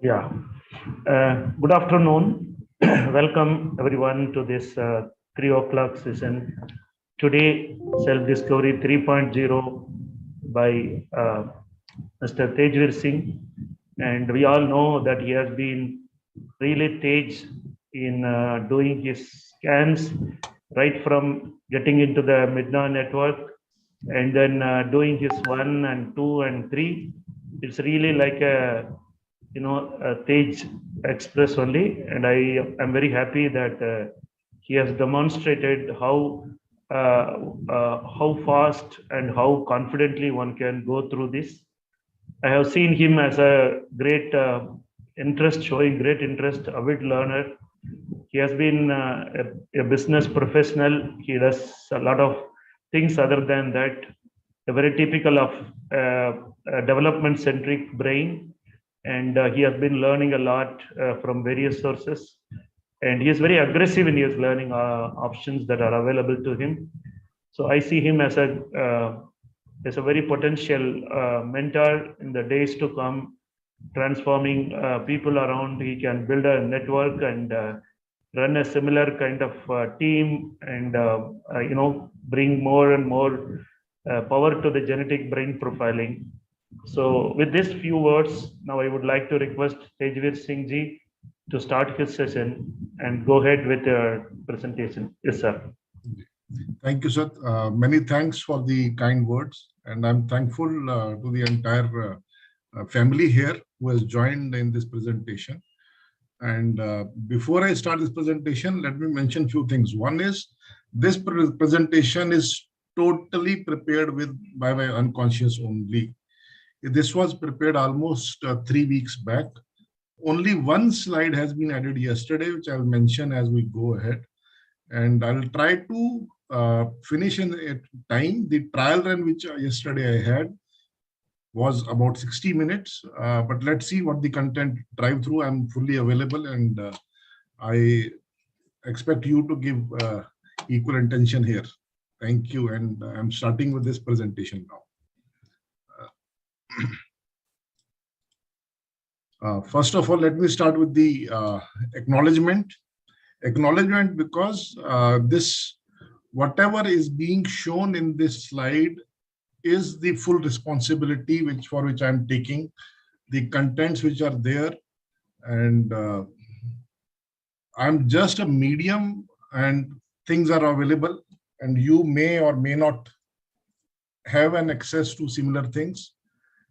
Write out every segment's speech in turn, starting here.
Yeah. Good afternoon. Welcome everyone to this 3 o'clock session. Today, Self-Discovery 3.0 by Mr. Tejvir Singh. And we all know that he has been really Tej in doing his scans right from getting into the MiDNA network and then doing his 1 and 2 and 3. It's really like a Tej Express only, and I am very happy that he has demonstrated how fast and how confidently one can go through this. I have seen him as a great interest, showing great interest, avid learner. He has been a business professional. He does a lot of things other than that. A very typical of a development-centric brain, and he has been learning a lot from various sources. And he is very aggressive in his learning options that are available to him. So I see him as a very potential mentor in the days to come, transforming people around. He can build a network and run a similar kind of team, and bring more and more power to the genetic brain profiling. So with these few words, now I would like to request Tejvir Singh ji to start his session and go ahead with your presentation. Yes, sir. Thank you, sir. Many thanks for the kind words, and I'm thankful to the entire family here who has joined in this presentation. And before I start this presentation, let me mention a few things. One is this presentation is totally prepared by my unconscious only. This was prepared almost 3 weeks back. Only one slide has been added yesterday, which I'll mention as we go ahead. And I'll try to finish in time. The trial run which yesterday I had was about 60 minutes, but let's see what the content drive through. I'm fully available, and I expect you to give equal attention here. Thank you, and I'm starting with this presentation now. First of all, let me start with the acknowledgement. Acknowledgement because whatever is being shown in this slide is the full responsibility for which I'm taking, the contents which are there, and I'm just a medium, and things are available, and you may or may not have an access to similar things.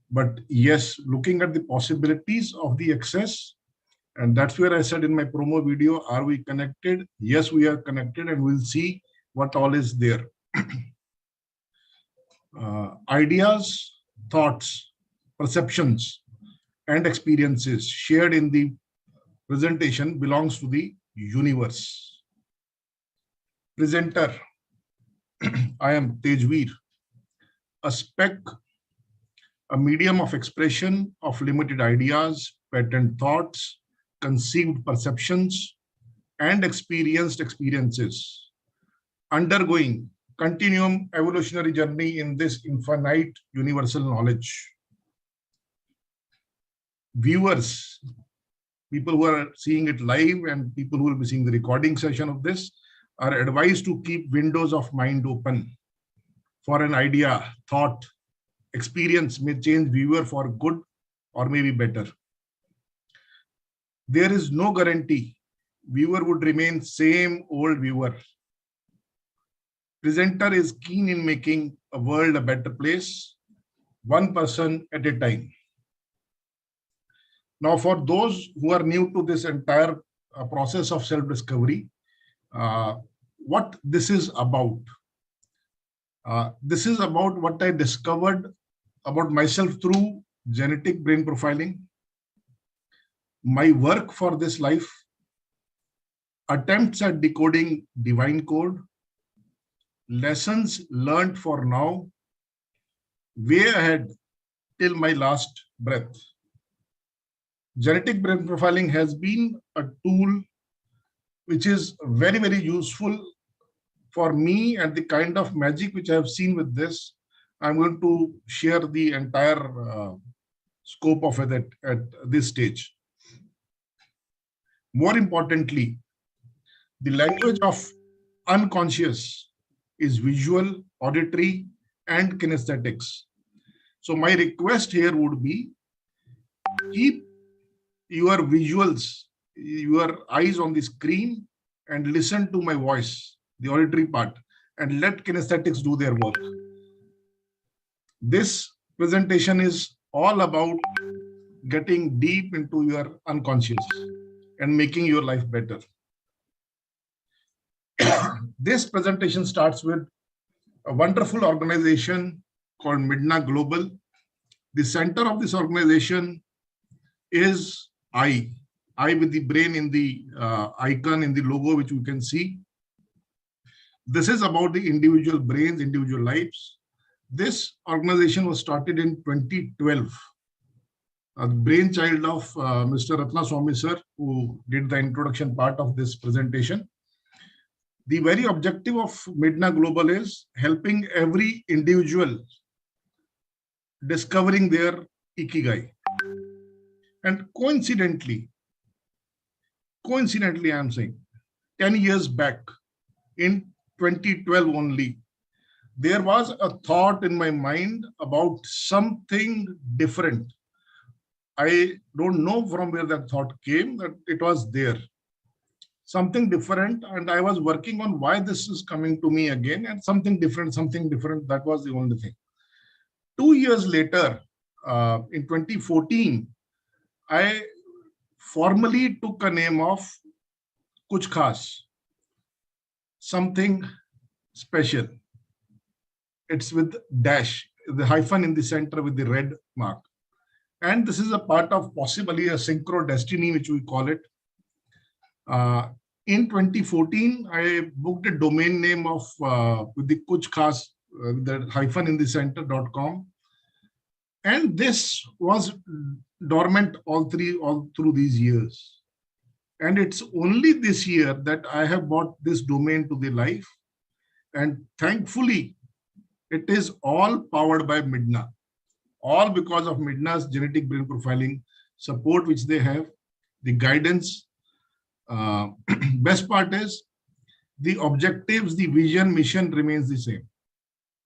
But yes, looking at the possibilities of the access, and that's where I said in my promo video, are we connected? Yes, we are connected, and we'll see what all is there. Ideas, thoughts, perceptions, and experiences shared in the presentation belongs to the universe. Presenter, I am Tejvir, a spec, a medium of expression of limited ideas, patent thoughts, conceived perceptions, and experienced experiences, undergoing continuum evolutionary journey in this infinite universal knowledge. Viewers, people who are seeing it live and people who will be seeing the recording session of this, are advised to keep windows of mind open for an idea, thought, experience may change viewer for good or maybe better. There is no guarantee viewer would remain same old viewer. Presenter is keen in making a world a better place, one person at a time. Now, for those who are new to this entire process of self-discovery, what this is about. This is about what I discovered about myself through genetic brain profiling, my work for this life, attempts at decoding divine code, lessons learned for now, way ahead till my last breath. Genetic brain profiling has been a tool which is very, very useful for me, and the kind of magic which I have seen with this, I'm going to share the entire scope of it at this stage. More importantly, the language of unconscious is visual, auditory, and kinesthetics. So my request here would be, keep your visuals, your eyes on the screen, and listen to my voice, the auditory part, and let kinesthetics do their work. This presentation is all about getting deep into your unconscious and making your life better. This presentation starts with a wonderful organization called MiDNA Global. The center of this organization is I with the brain in the icon in the logo, which you can see. This is about the individual brains, individual lives. This organization was started in 2012. The brainchild of Mr. Ratnaswamy sir, who did the introduction part of this presentation. The very objective of MiDNA Global is helping every individual discovering their ikigai. And coincidentally, I'm saying, 10 years back, in 2012 only, there was a thought in my mind about something different. I don't know from where that thought came, that it was there. Something different, and I was working on why this is coming to me again, and something different, that was the only thing. 2 years later, in 2014, I formally took a name of Kuch Khas, something special. It's with dash, the hyphen in the center with the red mark. And this is a part of possibly a synchro destiny, which we call it. In 2014, I booked a domain name of with the Kuch Khas, the hyphen in the center.com. And this was dormant all through these years. And it's only this year that I have brought this domain to the life. And thankfully, it is all powered by MiDNA. All because of MiDNA's genetic brain profiling support, which they have, the guidance. Best part is the objectives, the vision, mission remains the same.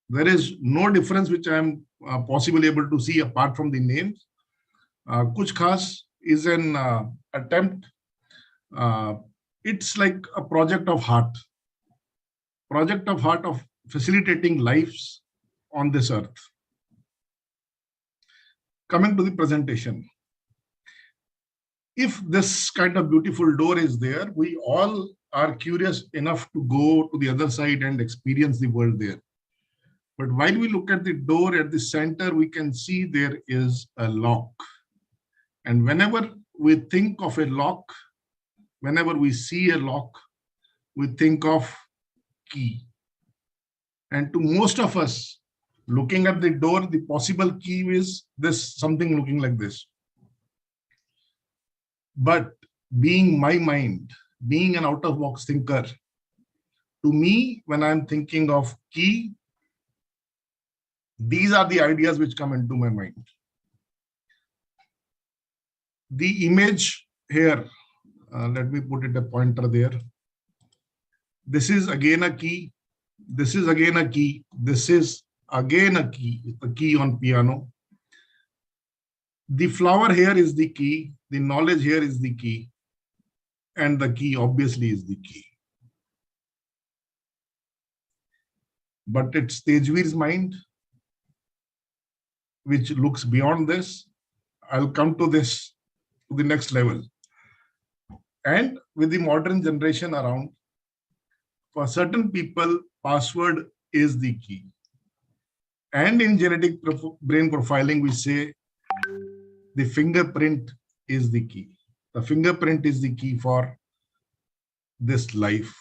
There is no difference which I am possibly able to see apart from the names. Kuch Khas is an attempt. It's like a project of heart of facilitating lives on this earth. Coming to the presentation. If this kind of beautiful door is there, we all are curious enough to go to the other side and experience the world there. But while we look at the door at the center, we can see there is a lock. And whenever we think of a lock, whenever we see a lock, we think of key. And to most of us, looking at the door, the possible key is this, something looking like this. But being my mind, being an out-of-box thinker, to me, when I'm thinking of key, these are the ideas which come into my mind. The image here, let me put it a pointer there. This is again a key. This is again a key. This is again a key, the key on piano. The flower here is the key. The knowledge here is the key. And the key obviously is the key. But it's Tejvir's mind, which looks beyond this. I'll come to this, to the next level. And with the modern generation around, for certain people, password is the key. And in genetic brain profiling, we say the fingerprint is the key. The fingerprint is the key for this life.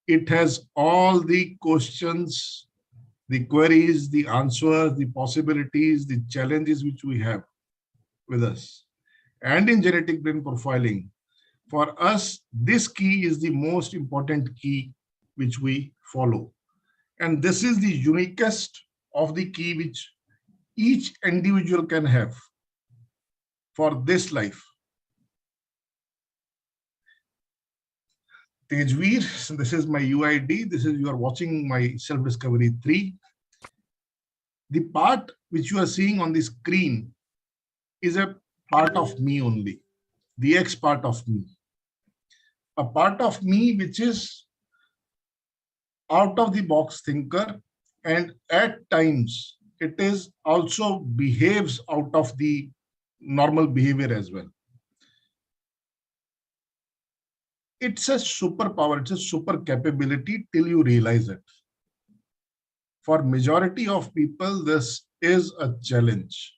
It has all the questions, the queries, the answers, the possibilities, the challenges which we have with us. And in genetic brain profiling, for us, this key is the most important key which we follow. And this is the uniquest of the key which each individual can have for this life. Tejvir, this is my UID. This is, you are watching my self-discovery 3. The part which you are seeing on the screen is a part of me only, the X part of me. A part of me which is out of the box thinker, and at times it is also behaves out of the normal behavior as well. It's a superpower, it's a super capability till you realize it. For majority of people, this is a challenge.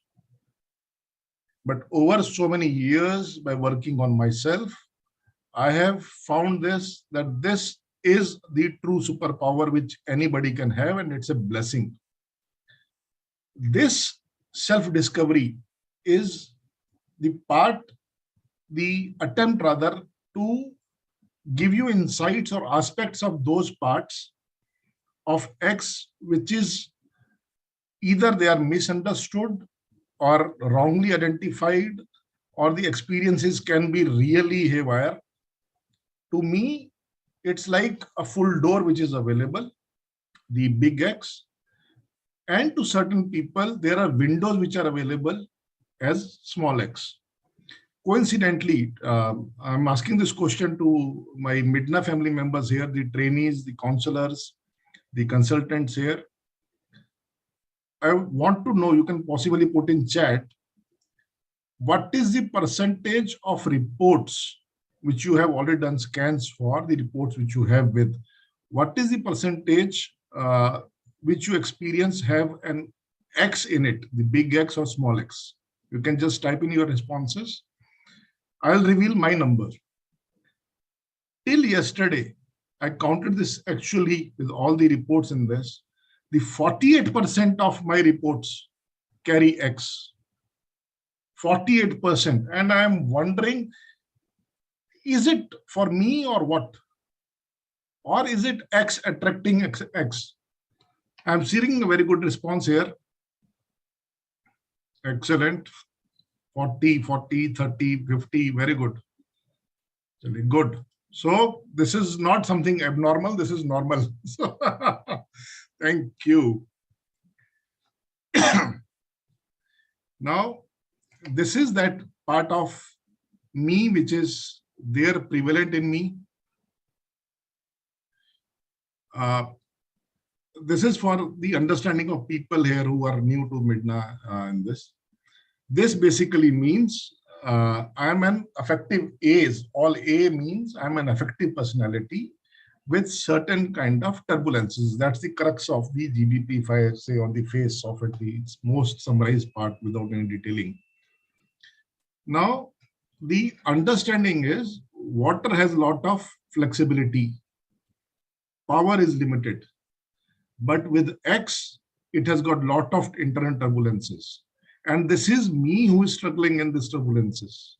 But over so many years, by working on myself, I have found this, that this is the true superpower which anybody can have, and it's a blessing. This self-discovery is the attempt rather, to give you insights or aspects of those parts of X, which is either they are misunderstood or wrongly identified, or the experiences can be really haywire. To me, it's like a full door which is available, the big X. And to certain people, there are windows which are available as small x. Coincidentally, I'm asking this question to my MiDNA family members here, the trainees, the counselors, the consultants here. I want to know, you can possibly put in chat, what is the percentage of reports which you have already done scans for, the reports which you have with, what is the percentage which you experience have an X in it, the big X or small x? You can just type in your responses. I'll reveal my number. Till yesterday, I counted this actually with all the reports in this. The 48% of my reports carry X. 48%. And I'm wondering, is it for me or what? Or is it X attracting X? I'm seeing a very good response here. Excellent. 40, 40, 30, 50, very good. Very good. So this is not something abnormal, this is normal. So, thank you. Now, this is that part of me which is there prevalent in me. This is for the understanding of people here who are new to MiDNA in this. This basically means I'm an affective A's. All A means I'm an affective personality with certain kind of turbulences. That's the crux of the GBP, if I say on the face of it, the most summarized part without any detailing. Now, the understanding is water has a lot of flexibility. Power is limited. But with X, it has got a lot of internal turbulences. And this is me who is struggling in these turbulences.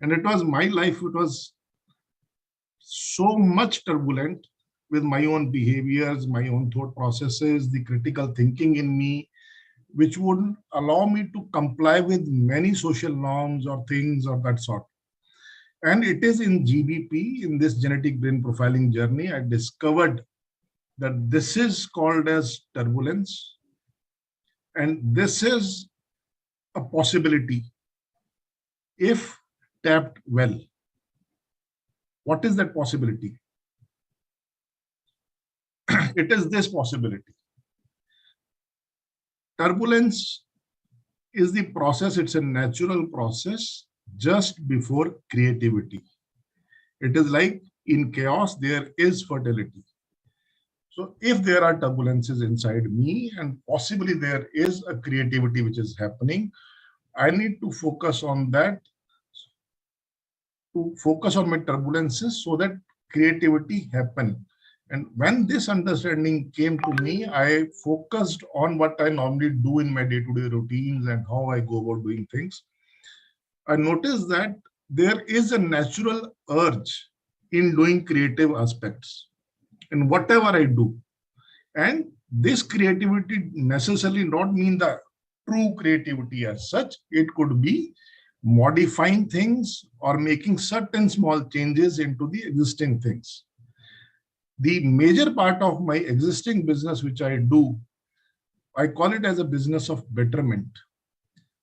And it was my life, it was so much turbulent with my own behaviors, my own thought processes, the critical thinking in me, which wouldn't allow me to comply with many social norms or things of that sort. And it is in GBP, in this genetic brain profiling journey, I discovered that this is called as turbulence. And this is a possibility if tapped well. What is that possibility? It is this possibility. Turbulence is the process, it's a natural process just before creativity. It is like in chaos, there is fertility. So if there are turbulences inside me and possibly there is a creativity which is happening, I need to focus on that, to focus on my turbulences so that creativity happen. And when this understanding came to me, I focused on what I normally do in my day-to-day routines and how I go about doing things. I noticed that there is a natural urge in doing creative aspects in whatever I do. And this creativity necessarily not mean the true creativity as such. It could be modifying things or making certain small changes into the existing things. The major part of my existing business, which I do, I call it as a business of betterment.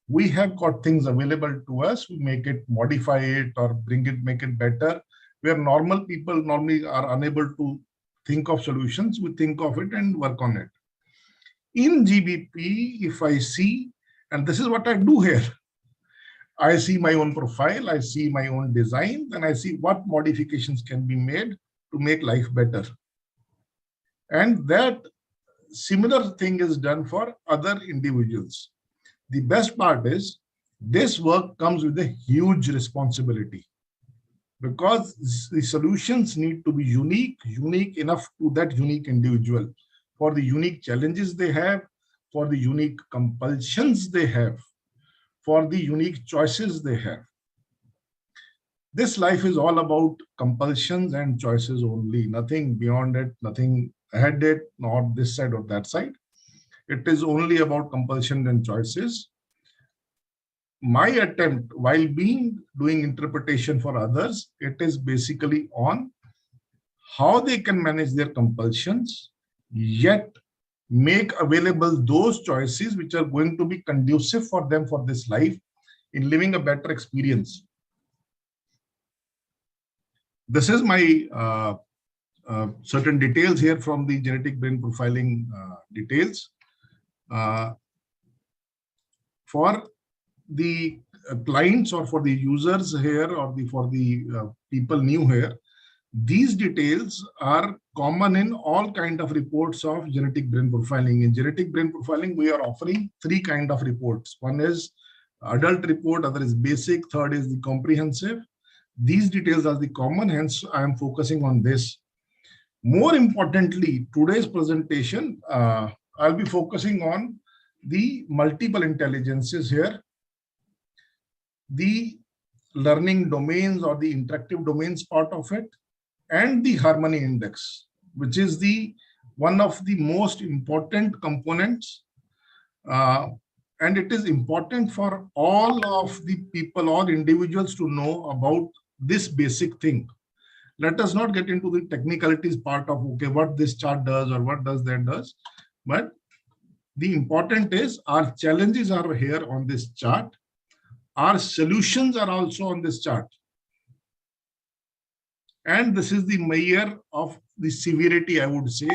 We have got things available to us, we make it, modify it or bring it, make it better. Where normal people normally are unable to think of solutions, we think of it and work on it. In GBP, if I see, and this is what I do here, I see my own profile, I see my own design, and I see what modifications can be made to make life better. And that similar thing is done for other individuals. The best part is this work comes with a huge responsibility, because the solutions need to be unique enough to that unique individual, for the unique challenges they have, for the unique compulsions they have, for the unique choices they have. This life is all about compulsions and choices only, nothing beyond it, nothing ahead it, nor this side or that side. It is only about compulsion and choices. My attempt while doing interpretation for others, it is basically on how they can manage their compulsions, yet make available those choices which are going to be conducive for them for this life in living a better experience. This is my certain details here from the genetic brain profiling details. For the clients or for the users here, or for the people new here, these details are common in all kind of reports of genetic brain profiling. In genetic brain profiling, we are offering 3 kind of reports. One is adult report, other is basic, third is the comprehensive. These details are the common, hence I am focusing on this. More importantly, today's presentation, I'll be focusing on the multiple intelligences here, the learning domains or the interactive domains part of it, and the harmony index, which is the one of the most important components. And it is important for all of the people, all individuals, to know about this basic thing. Let us not get into the technicalities part of, okay, what this chart does or what does that does. But the important is our challenges are here on this chart. Our solutions are also on this chart. And this is the measure of the severity, I would say,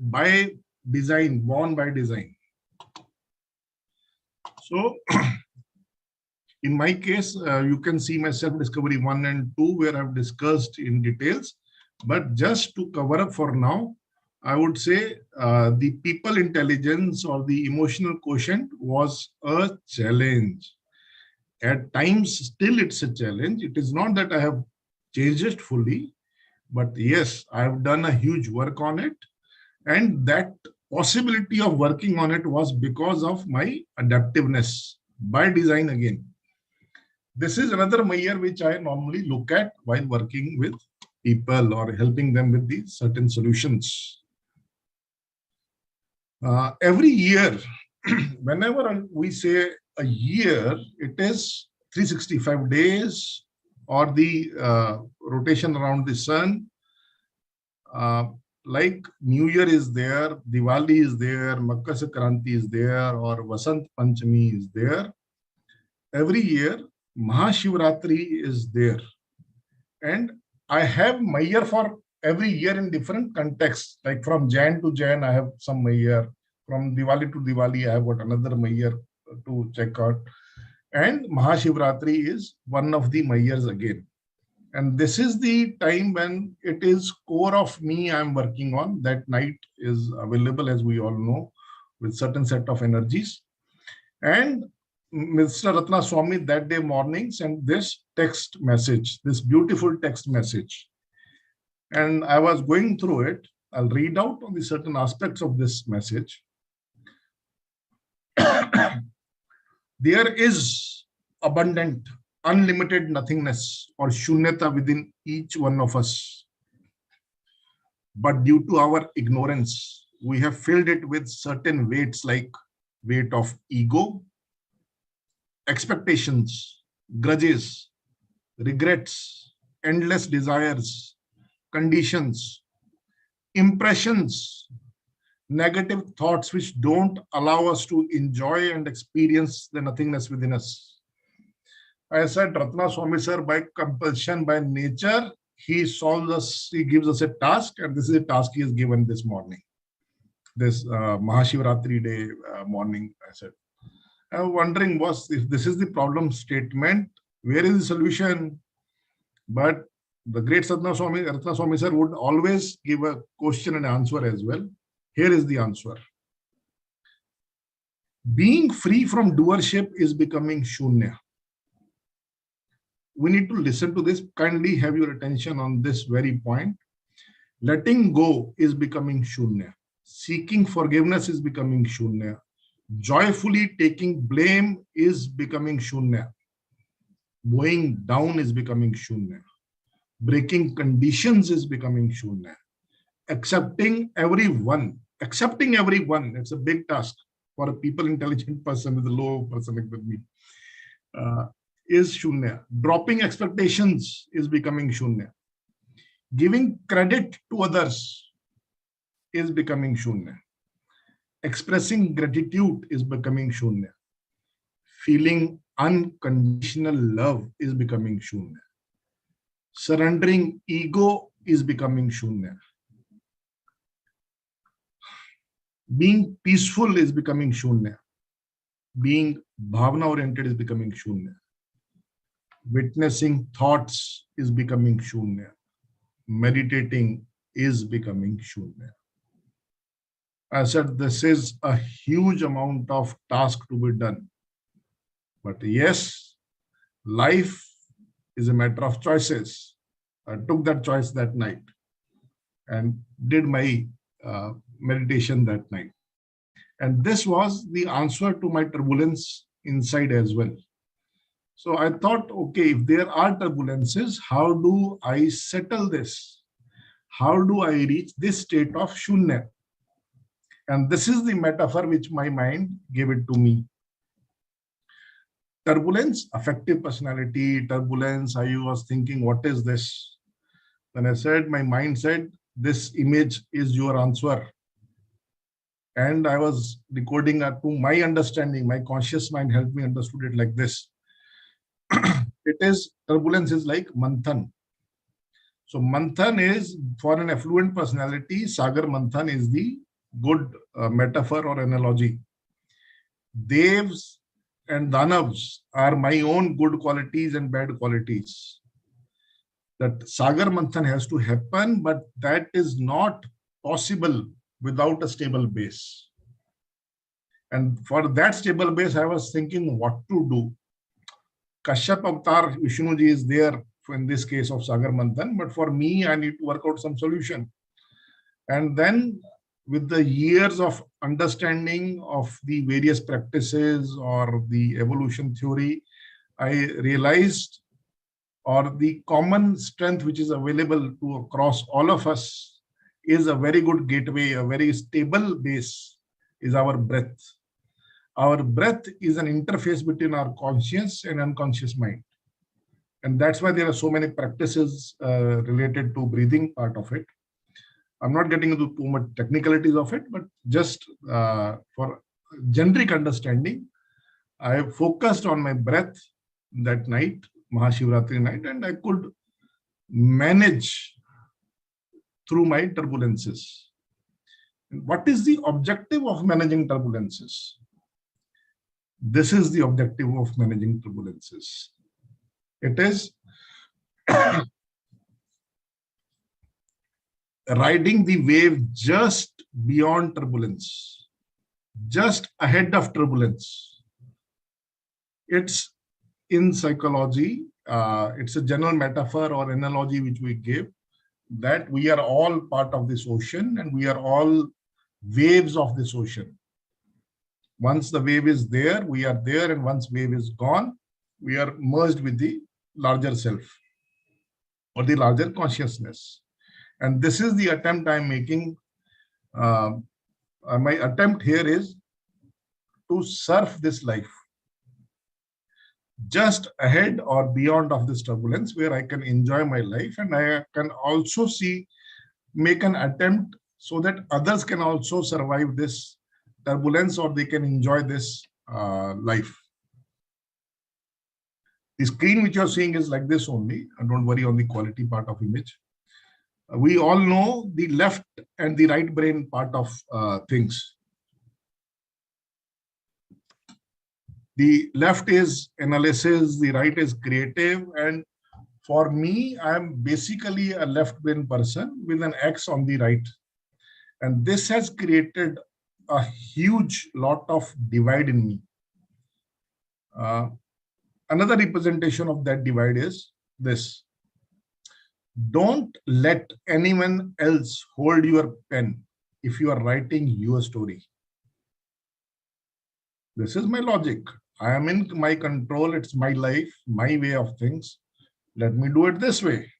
by design, born by design. So in my case, you can see my self-discovery 1 and 2, where I've discussed in details. But just to cover up for now, I would say the people intelligence or the emotional quotient was a challenge. At times, still it's a challenge. It is not that I have changed it fully, but yes, I have done a huge work on it. And that possibility of working on it was because of my adaptiveness by design again. This is another measure which I normally look at while working with people or helping them with these certain solutions. Every year, whenever we say a year, it is 365 days or the rotation around the sun. Like New Year is there, Diwali is there, Makar Sankranti is there, or Vasant Panchami is there. Every year, Mahashivratri is there. And I have measure for every year in different contexts. Like from Jan to Jan, I have some measure. From Diwali to Diwali, I have got another measure to check out. And Mahashivratri is one of the measures again. And this is the time when it is core of me I'm working on. That night is available, as we all know, with certain set of energies. And Mr. Ratna Swami that day morning sent this text message, this beautiful text message. And I was going through it. I'll read out on the certain aspects of this message. There is abundant, unlimited nothingness or shunyata within each one of us. But due to our ignorance, we have filled it with certain weights like weight of ego, expectations, grudges, regrets, endless desires, conditions, impressions, negative thoughts which don't allow us to enjoy and experience the nothingness within us. I said, Ratna Swami sir, by compulsion, by nature, he solves us, he gives us a task, and this is a task he has given this morning, this Mahashivratri day morning. I said, I'm wondering, if this is the problem statement, where is the solution? But the great Ratna Swami sir would always give a question and answer as well. Here is the answer. Being free from doership is becoming shunya. We need to listen to this. Kindly have your attention on this very point. Letting go is becoming shunya. Seeking forgiveness is becoming shunya. Joyfully taking blame is becoming shunya. Bowing down is becoming shunya. Breaking conditions is becoming shunya. Accepting everyone, it's a big task for a people intelligent person with a low person like me, is shunya. Dropping expectations is becoming shunya. Giving credit to others is becoming shunya. Expressing gratitude is becoming shunya. Feeling unconditional love is becoming shunya. Surrendering ego is becoming shunya. Being peaceful is becoming shunya. Being bhavana oriented is becoming shunya. Witnessing thoughts is becoming shunya. Meditating is becoming shunya. I said this is a huge amount of task to be done. But yes, life is a matter of choices. I took that choice that night and did my meditation that night. And this was the answer to my turbulence inside as well. So I thought, okay, if there are turbulences, how do I settle this? How do I reach this state of shunya? And this is the metaphor which my mind gave it to me. Turbulence, affective personality, turbulence, I was thinking, what is this? When I said, my mind said, this image is your answer. And I was decoding to my understanding, my conscious mind helped me understood it like this. It is, turbulence is like manthan. So manthan is, for an affluent personality, Sagar Manthan is the good metaphor or analogy. Devs and Danavs are my own good qualities and bad qualities. That Sagar Manthan has to happen, but that is not possible without a stable base. And for that stable base, I was thinking what to do. Kashyap Avatar Vishnuji is there in this case of Sagar Manthan, but for me, I need to work out some solution. And then with the years of understanding of the various practices or the evolution theory, I realized, or the common strength which is available to across all of us is a very good gateway, a very stable base is our breath. Our breath is an interface between our conscious and unconscious mind. And that's why there are so many practices related to breathing part of it. I'm not getting into too much technicalities of it, but just for generic understanding, I focused on my breath that night, Mahashivratri night, and I could manage through my turbulences. What is the objective of managing turbulences? This is the objective of managing turbulences. It is riding the wave just beyond turbulence, just ahead of turbulence. It's in psychology, it's a general metaphor or analogy which we give, that we are all part of this ocean and we are all waves of this ocean. Once the wave is there, we are there, and once wave is gone, we are merged with the larger self or the larger consciousness. And this is the attempt I'm making. My attempt here is to surf this life just ahead or beyond of this turbulence, where I can enjoy my life, and I can also make an attempt so that others can also survive this turbulence or they can enjoy this life. The screen which you're seeing is like this only, and don't worry on the quality part of image. We all know the left and the right brain part of things. The left is analysis, the right is creative, and for me, I'm basically a left brain person with an X on the right. And this has created a huge lot of divide in me. Another representation of that divide is this. Don't let anyone else hold your pen if you are writing your story. This is my logic. I am in my control. It's my life, my way of things. Let me do it this way.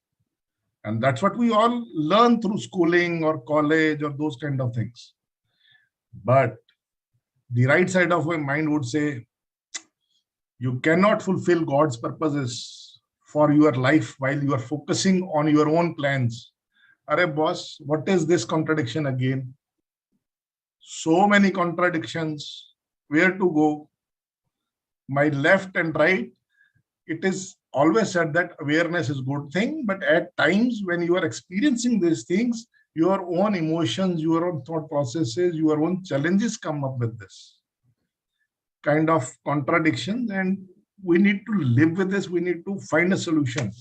And that's what we all learn through schooling or college or those kind of things. But the right side of my mind would say, you cannot fulfill God's purposes for your life while you are focusing on your own plans. Arey boss, what is this contradiction again? So many contradictions. Where to go? My left and right, it is always said that awareness is a good thing, but at times when you are experiencing these things, your own emotions, your own thought processes, your own challenges come up with this kind of contradiction, and we need to live with this. We need to find a solution.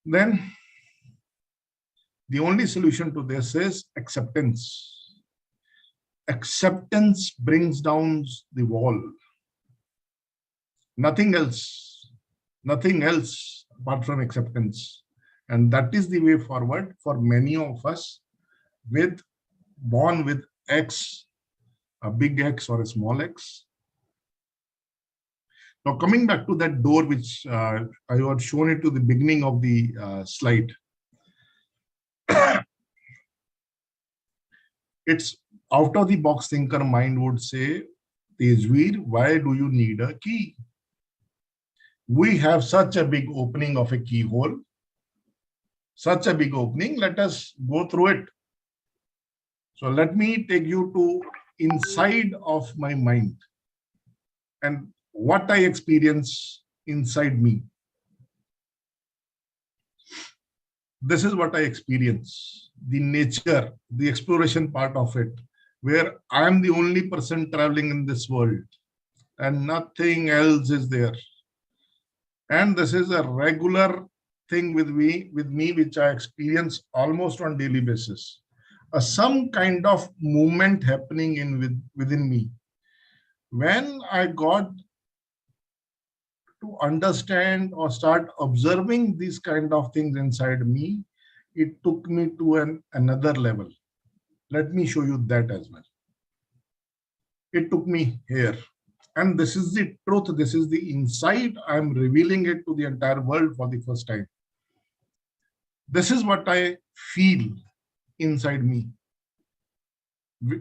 Then the only solution to this is acceptance. Acceptance brings down the wall. Nothing else apart from acceptance. And that is the way forward for many of us born with X, a big X or a small X. Now coming back to that door which I had shown it to the beginning of the slide. It's out of the box thinker mind would say, Tejvir, why do you need a key? We have such a big opening of a keyhole, such a big opening, let us go through it. So let me take you to inside of my mind and what I experience inside me. This is what I experience, the nature, the exploration part of it, where I am the only person traveling in this world and nothing else is there. And this is a regular thing with me, which I experience almost on daily basis. Some kind of movement happening within me. When I got to understand or start observing these kind of things inside me, it took me to another level. Let me show you that as well. It took me here. And this is the truth. This is the insight. I'm revealing it to the entire world for the first time. This is what I feel inside me.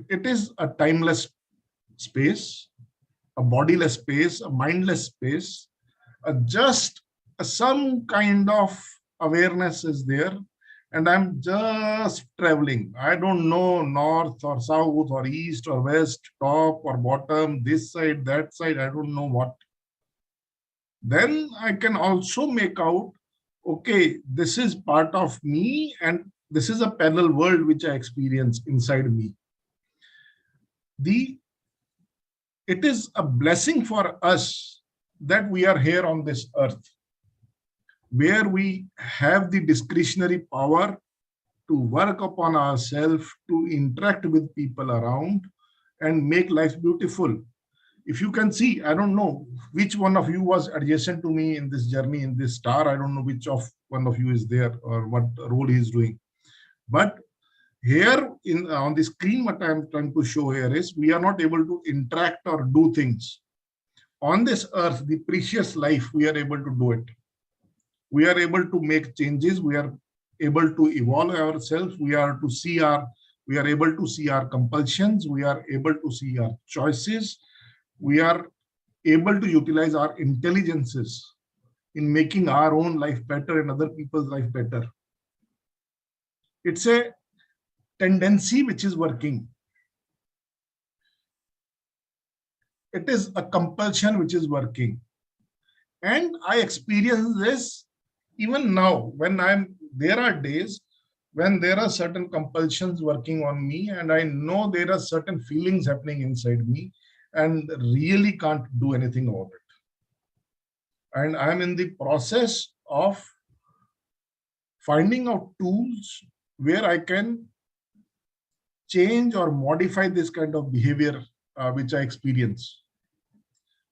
It is a timeless space, a bodiless space, a mindless space. Just some kind of awareness is there. And I'm just traveling. I don't know north or south or east or west, top or bottom, this side, that side, I don't know what. Then I can also make out, okay, this is part of me and this is a parallel world which I experience inside me. It is a blessing for us that we are here on this earth, where we have the discretionary power to work upon ourselves, to interact with people around and make life beautiful. If you can see, I don't know which one of you was adjacent to me in this journey, in this star. I don't know which of one of you is there or what role he is doing. But here on the screen, what I'm trying to show here is we are not able to interact or do things. On this earth, the precious life, we are able to do it. We are able to make changes. We are able to evolve ourselves. We are able to see our compulsions. We are able to see our choices. We are able to utilize our intelligences in making our own life better and other people's life better. It's a tendency which is working. It is a compulsion which is working. And I experience this even now when there are days when there are certain compulsions working on me, and I know there are certain feelings happening inside me and really can't do anything about it. And I'm in the process of finding out tools where I can change or modify this kind of behavior which I experience.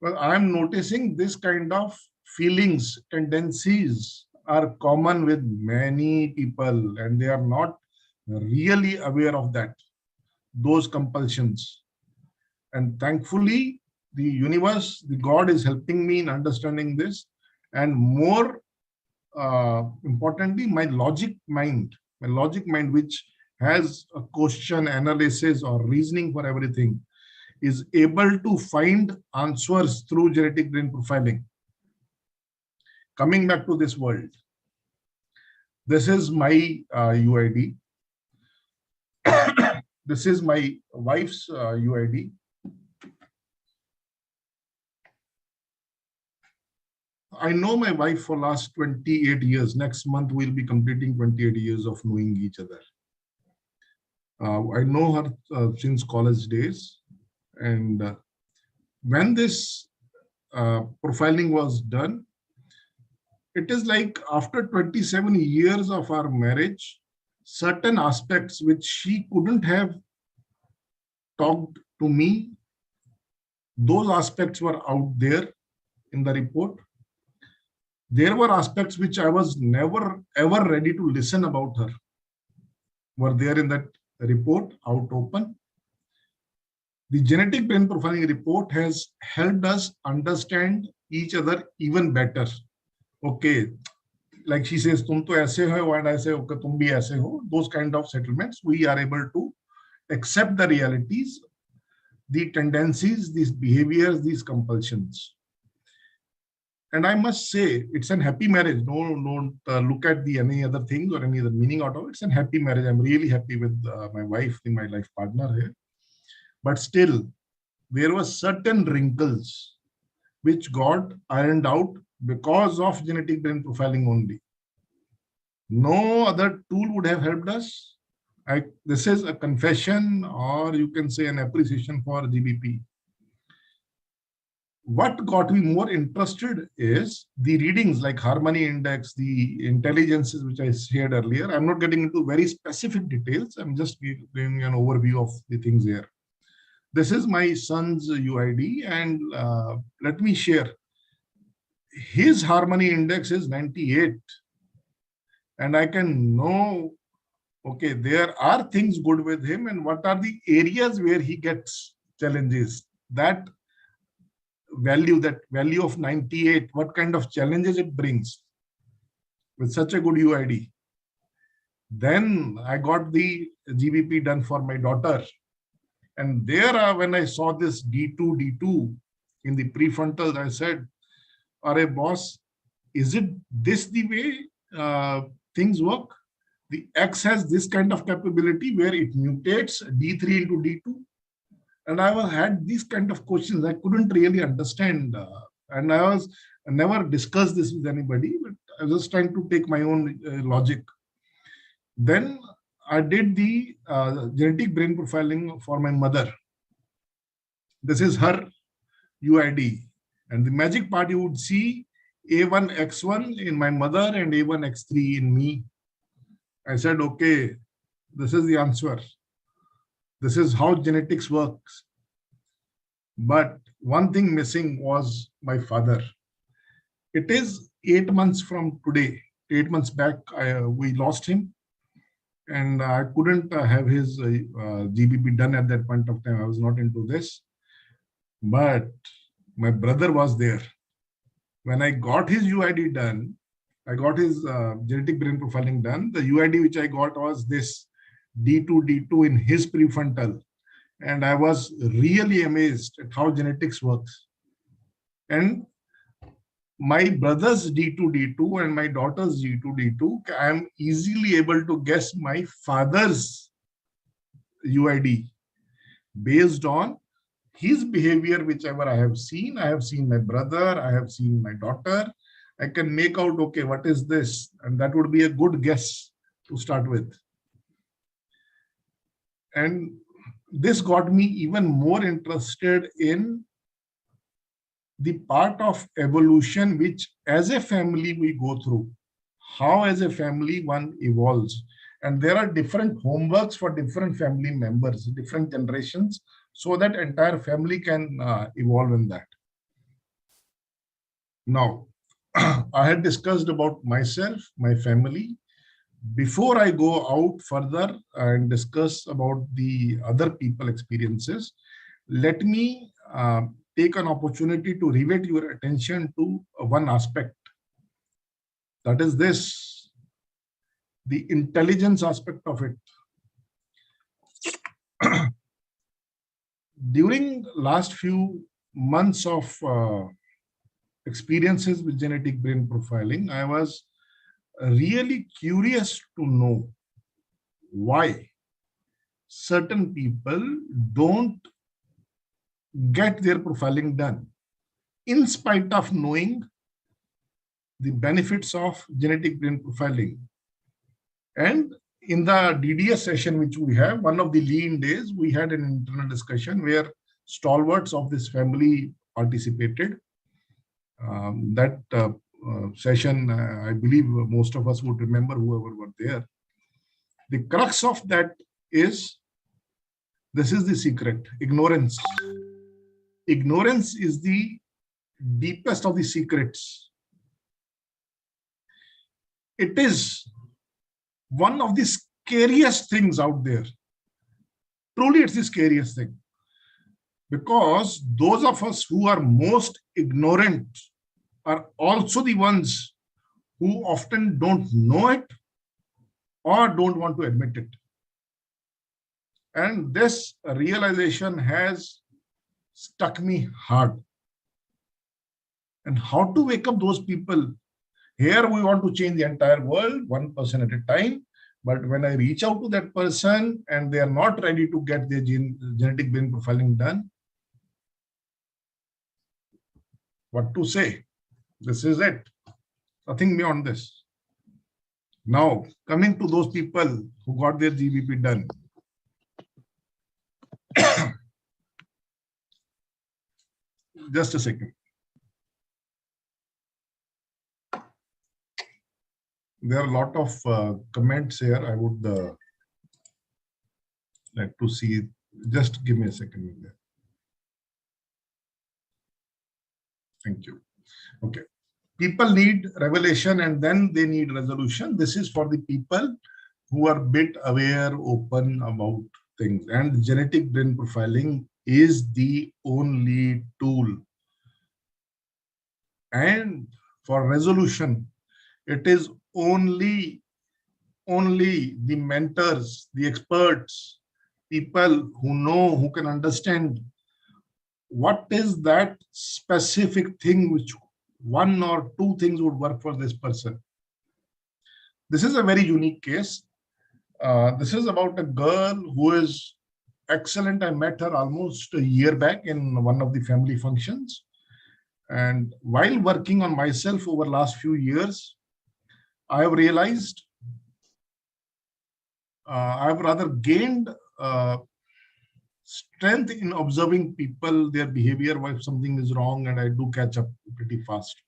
Well, I'm noticing this kind of feelings, tendencies are common with many people, and they are not really aware of that, those compulsions. And thankfully, the universe, the God is helping me in understanding this. And more importantly, my logic mind, which has a question, analysis, or reasoning for everything, is able to find answers through genetic brain profiling. Coming back to this world, this is my UID. This is my wife's UID. I know my wife for last 28 years. Next month, we'll be completing 28 years of knowing each other. I know her since college days. And when this profiling was done, it is like after 27 years of our marriage, certain aspects which she couldn't have talked to me, those aspects were out there in the report. There were aspects which I was never ever ready to listen about her, were there in that report, out open. The genetic brain profiling report has helped us understand each other even better. Okay, like she says, tum to aise ho, and I say, okay, tum bhi aise ho. Those kind of settlements, we are able to accept the realities, the tendencies, these behaviors, these compulsions. And I must say, it's an happy marriage. No, don't look at any other things or any other meaning out of it. It's a happy marriage. I'm really happy with my wife, in my life partner here. But still, there were certain wrinkles which got ironed out because of genetic brain profiling only. No other tool would have helped us. This is a confession, or you can say an appreciation for GBP. What got me more interested is the readings like harmony index, the intelligences which I shared earlier. I'm not getting into very specific details. I'm just giving an overview of the things here. This is my son's UID, and let me share. His harmony index is 98. And I can know, okay, there are things good with him, and what are the areas where he gets challenges. That value of 98, what kind of challenges it brings with such a good UID. Then I got the GBP done for my daughter. And there, when I saw this D2 in the prefrontal, I said, "Arey boss, is it this the way things work? The X has this kind of capability where it mutates D3 into D2. And I had these kind of questions I couldn't really understand. And I never discussed this with anybody, but I was just trying to take my own logic. Then I did the genetic brain profiling for my mother. This is her UID. And the magic part, you would see A1X1 in my mother and A1X3 in me. I said, okay, this is the answer. This is how genetics works. But one thing missing was my father. It is 8 months from today. 8 months back, we lost him. And I couldn't have his GBP done at that point of time. I was not into this. But my brother was there. When I got his UID done, I got his genetic brain profiling done. The UID which I got was this D2 in his prefrontal. And I was really amazed at how genetics works. And my brother's D2 and my daughter's D2, I am easily able to guess my father's UID based on his behavior, whichever I have seen my brother, I have seen my daughter. I can make out, okay, what is this? And that would be a good guess to start with. And this got me even more interested in the part of evolution, which as a family we go through, how as a family one evolves. And there are different homeworks for different family members, different generations, so that entire family can evolve in that. Now, I had discussed about myself, my family. Before I go out further and discuss about the other people experiences, let me take an opportunity to rivet your attention to one aspect. That is this, the intelligence aspect of it. During last few months of experiences with genetic brain profiling, I was really curious to know why certain people don't get their profiling done, in spite of knowing the benefits of genetic brain profiling. And in the DDS session, which we have, one of the lean days, we had an internal discussion where stalwarts of this family participated. That session, I believe most of us would remember, whoever were there. The crux of that is, this is the secret, ignorance. Ignorance is the deepest of the secrets. It is one of the scariest things out there. Truly, it's the scariest thing. Because those of us who are most ignorant are also the ones who often don't know it or don't want to admit it. And this realization has struck me hard. And how to wake up those people? Here we want to change the entire world, one person at a time. But when I reach out to that person and they are not ready to get their genetic brain profiling done, what to say? This is it. Nothing beyond this. Now, coming to those people who got their GBP done. Just a second. There are a lot of comments here. I would like to see. Just give me a second. Thank you. Okay. People need revelation and then they need resolution. This is for the people who are a bit aware, open about things. And genetic brain profiling is the only tool. And for resolution, it is only the mentors, the experts, people who know, who can understand what is that specific thing which one or two things would work for this person. This is a very unique case. This is about a girl who is excellent. I met her almost a year back in one of the family functions. And while working on myself over the last few years, I have realized I have rather gained strength in observing people, their behavior, if something is wrong, and I do catch up pretty fast.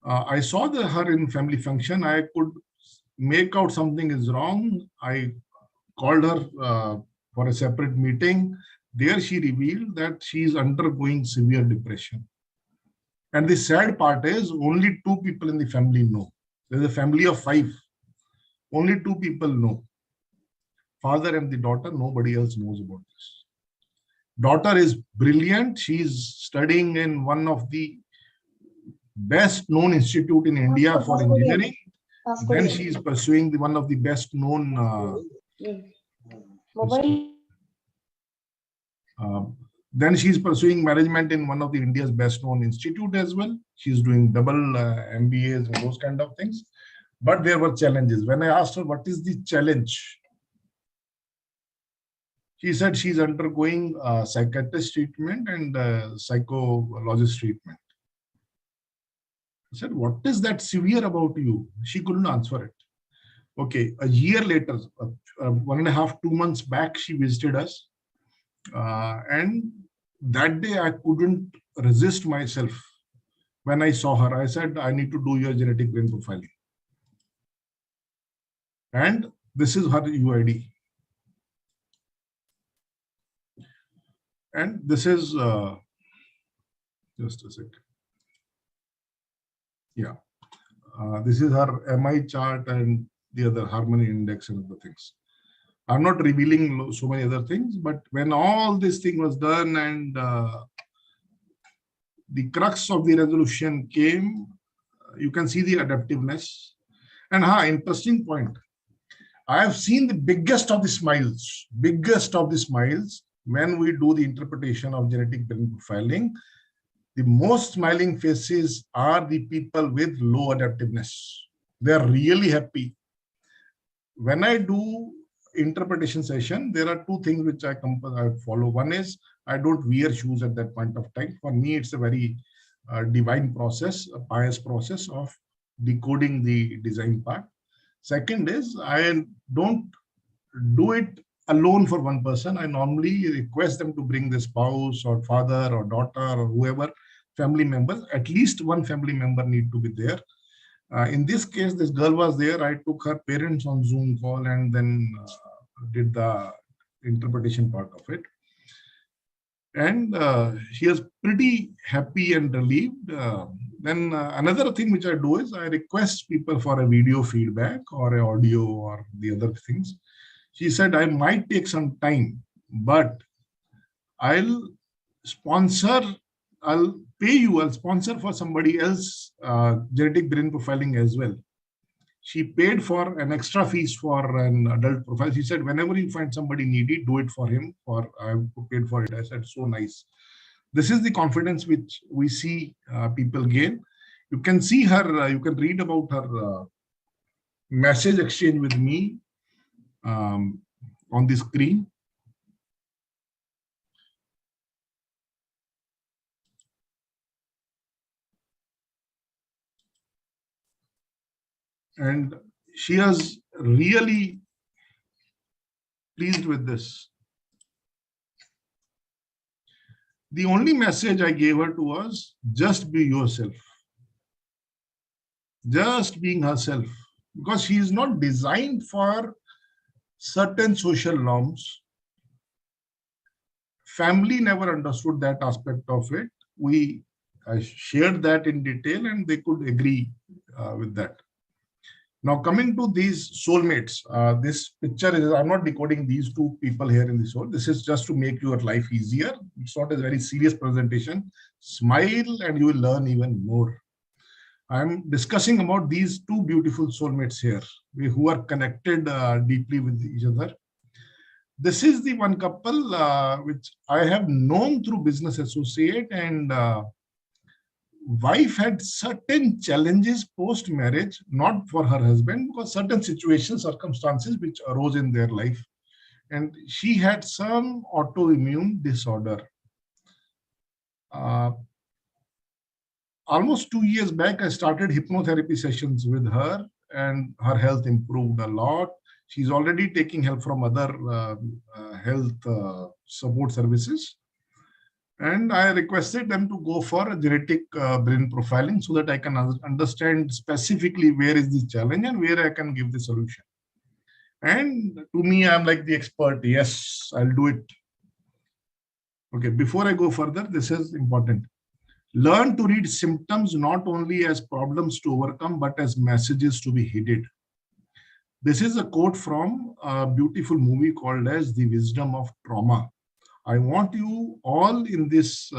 I saw her in family function. I could make out something is wrong. I called her for a separate meeting. There she revealed that she is undergoing severe depression. And the sad part is only 2 people in the family know. There's a family of 5. Only 2 people know. Father and the daughter, nobody else knows about this. Daughter is brilliant. She's studying in one of the best known institute in India for engineering. Then she is pursuing one of the best known then she's pursuing management in one of the India's best known institute as well. She's doing double MBAs and those kind of things. But there were challenges. When I asked her, what is the challenge? She said she's undergoing psychiatrist treatment and psychologist treatment. I said, what is that severe about you? She couldn't answer it. Okay, a year later, 1.5, 2 months back, she visited us. And that day I couldn't resist myself. When I saw her, I said, I need to do your genetic brain profiling. And this is her UID. And this is, just a second. Yeah. This is her MI chart and the other harmony index and other things. I'm not revealing so many other things, but when all this thing was done and the crux of the resolution came, you can see the adaptiveness. And interesting point. I have seen the biggest of the smiles when we do the interpretation of genetic brain profiling. The most smiling faces are the people with low adaptiveness. They are really happy. When I do interpretation session, there are two things which I follow. One is I don't wear shoes at that point of time. For me, it's a very divine process, a pious process of decoding the design part. Second is I don't do it alone for one person. I normally request them to bring the spouse or father or daughter or whoever, family members. At least one family member need to be there. In this case, this girl was there. I took her parents on Zoom call and then did the interpretation part of it. And she was pretty happy and relieved. Then another thing which I do is I request people for a video feedback or an audio or the other things. She said, I might take some time, but I'll pay you, I'll sponsor for somebody else genetic brain profiling as well. She paid for an extra fees for an adult profile. She said, whenever you find somebody needy, do it for him, or I've paid for it. I said, so nice. This is the confidence which we see people gain. You can see her, you can read about her message exchange with me on the screen. And she was really pleased with this. The only message I gave her to was just be yourself. Just being herself. Because she is not designed for certain social norms. Family never understood that aspect of it. I shared that in detail and they could agree with that. Now coming to these soulmates, this picture is, I'm not decoding these two people here in the soul. This is just to make your life easier. It's not a very serious presentation. Smile and you will learn even more. I'm discussing about these two beautiful soulmates here who are connected deeply with each other. This is the one couple which I have known through business associate, and wife had certain challenges post-marriage, not for her husband, because certain situations, circumstances which arose in their life. And she had some autoimmune disorder. Almost 2 years back, I started hypnotherapy sessions with her and her health improved a lot. She's already taking help from other health support services. And I requested them to go for a genetic brain profiling so that I can understand specifically where is the challenge and where I can give the solution. And to me, I'm like the expert. Yes, I'll do it. Okay, before I go further, this is important. Learn to read symptoms not only as problems to overcome, but as messages to be heeded. This is a quote from a beautiful movie called as The Wisdom of Trauma. I want you all in this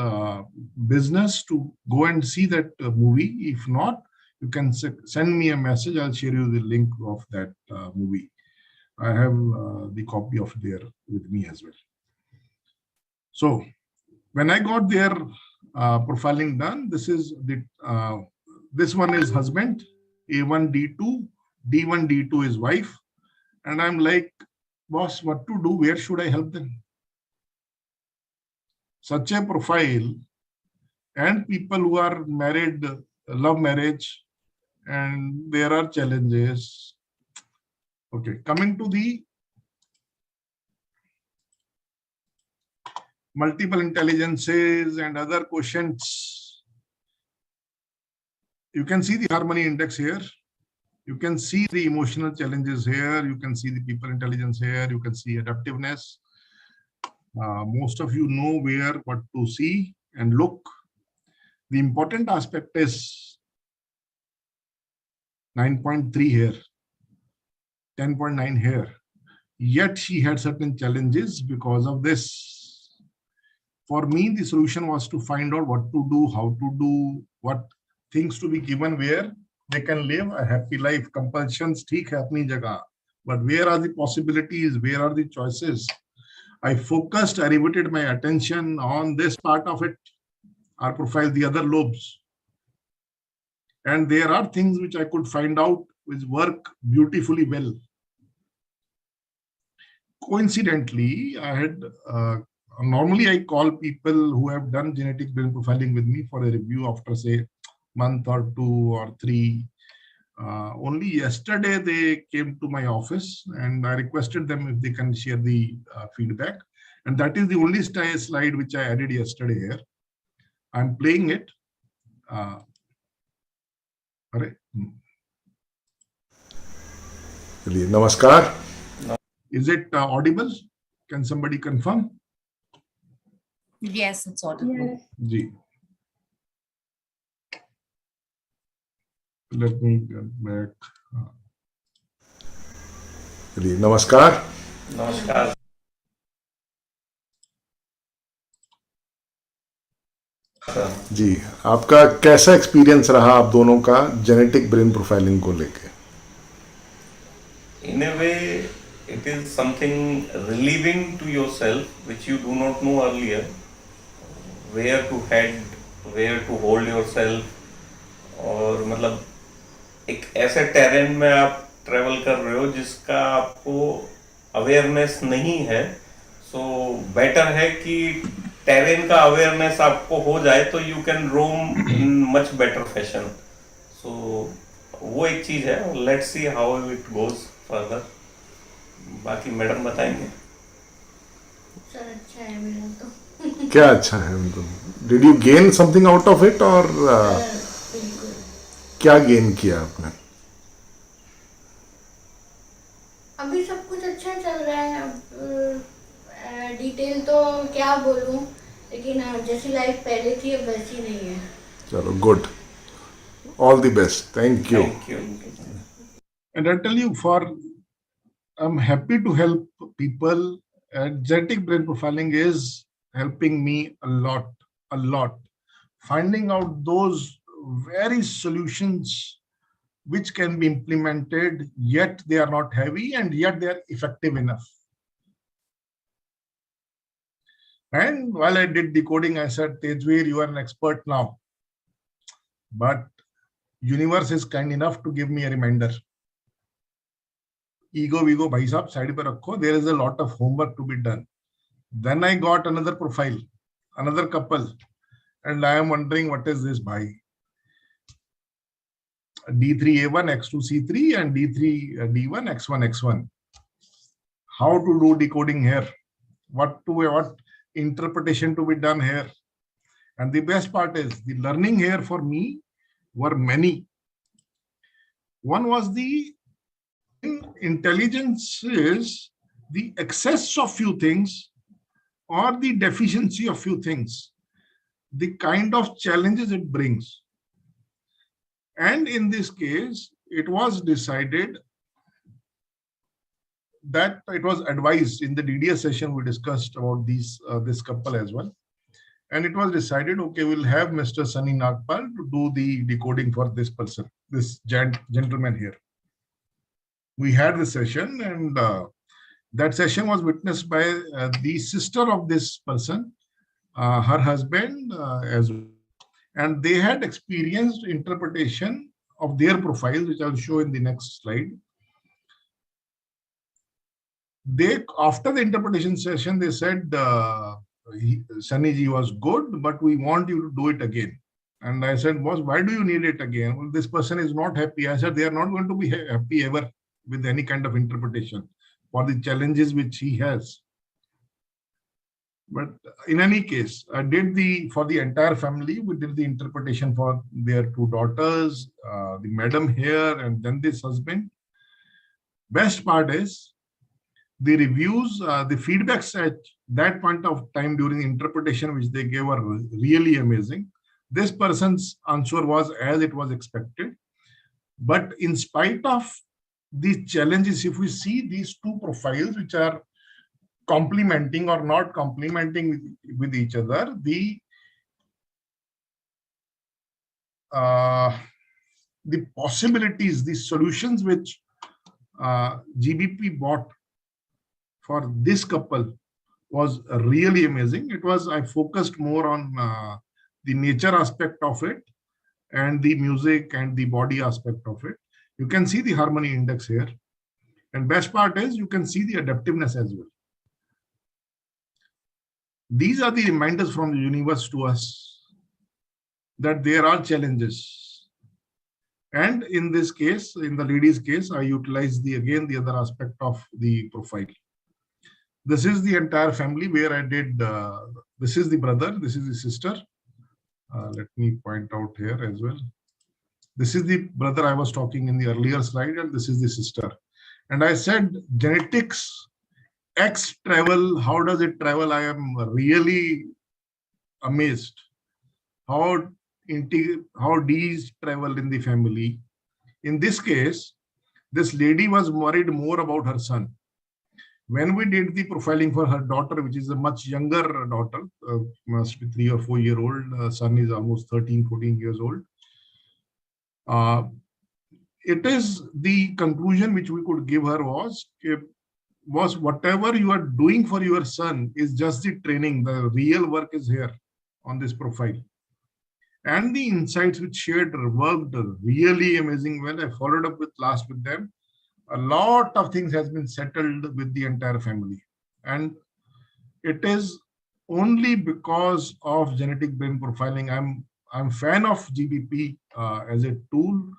business to go and see that movie. If not, you can send me a message. I'll share you the link of that movie. I have the copy of there with me as well. So when I got their profiling done, this is the this one is husband, A1, D2, D1, D2 is wife. And I'm like, boss, what to do? Where should I help them? such a profile and people who are married, love marriage, and there are challenges. Okay, coming to the multiple intelligences and other quotients. You can see the harmony index here. You can see the emotional challenges here. You can see the people intelligence here. You can see adaptiveness. Most of you know where, what to see and look. The important aspect is 9.3 here, 10.9 here. Yet she had certain challenges because of this. For me, the solution was to find out what to do, how to do, what things to be given where they can live a happy life. Compulsions, theek hai apni jagah. But where are the possibilities? Where are the choices? I focused, I riveted my attention on this part of it, our profile, the other lobes. And there are things which I could find out which work beautifully well. Coincidentally, I had normally I call people who have done genetic brain profiling with me for a review after say month or 2 or 3. Only yesterday they came to my office and I requested them if they can share the feedback. And that is the only slide which I added yesterday here. I'm playing it. Namaskar. Is it audible? Can somebody confirm? Yes, it's audible. Ji. Let me get back. Namaskar. नमस्कार जी, आपका कैसा experience रहा आप दोनों का genetic brain profiling को लेके? in a way it is something relieving to yourself which you do not know earlier, where to head, where to hold yourself, और मतलब एक ऐसे टेरेन में आप ट्रेवल कर रहे हो जिसका आपको अवेयरनेस नहीं है. सो बेटर है कि टेरेन का अवेयरनेस आपको हो जाए तो you can roam in much better fashion. So वो एक चीज है. Let's see how it goes further. बाकी मैडम बताएंगे. सर अच्छा है मेरा तो. क्या अच्छा है उनको? Did you gain something out of it और बिल्कुल. क्या गेन किया आपने? अभी सब कुछ अच्छा चल रहा है. अब डिटेल तो क्या बोलूं, लेकिन जैसी लाइफ पहले थी अब वैसी नहीं है. चलो, good. All the best. Thank you. Thank you. And I'll tell you, I'm happy to help people. Genetic brain profiling is helping me a lot. Finding out those very solutions which can be implemented, yet they are not heavy and yet they are effective enough. And while I did decoding, I said, Tejvir, you are an expert now. But universe is kind enough to give me a reminder. Ego, bhai sahab, side par rakho. There is a lot of homework to be done. Then I got another profile, another couple. And I am wondering, what is this bhai? D3A1, X2C3 and D3D1, X1, X1. How to do decoding here? What interpretation to be done here? And the best part is the learning here for me were many. One was the intelligence is the excess of few things or the deficiency of few things, the kind of challenges it brings. And in this case, it was decided that it was advised in the DDS session, we discussed about this couple as well. And it was decided, okay, we'll have Mr. Sunny Nagpal to do the decoding for this person, this gentleman here. We had the session, and that session was witnessed by the sister of this person, her husband as well. And they had experienced interpretation of their profiles, which I'll show in the next slide. After the interpretation session, they said, Sunny ji was good, but we want you to do it again. And I said, boss, why do you need it again? Well, this person is not happy. I said, they are not going to be happy ever with any kind of interpretation for the challenges which he has. But in any case, I did for the entire family, we did the interpretation for their 2 daughters, the madam here, and then this husband. Best part is the reviews, the feedbacks at that point of time during interpretation, which they gave, were really amazing. This person's answer was as it was expected. But in spite of these challenges, if we see these 2 profiles, which are complementing or not complementing with each other, the possibilities, the solutions which GBP bought for this couple was really amazing. I focused more on the nature aspect of it and the music and the body aspect of it. You can see the harmony index here. And best part is you can see the adaptiveness as well. These are the reminders from the universe to us that there are challenges. And in this case, in the lady's case, I utilized the other aspect of the profile. This is the entire family where I did, this is the brother, this is the sister. Let me point out here as well. This is the brother I was talking in the earlier slide, and this is the sister. And I said, genetics, X travel, how does it travel? I am really amazed how D's travel in the family. In this case, this lady was worried more about her son. When we did the profiling for her daughter, which is a much younger daughter, must be 3 or 4 year old, son is almost 13, 14 years old. It is the conclusion which we could give her was whatever you are doing for your son is just the training. The real work is here on this profile. And the insights which shared worked really amazing well. I followed up with them. A lot of things has been settled with the entire family. And it is only because of genetic brain profiling. I'm fan of GBP as a tool.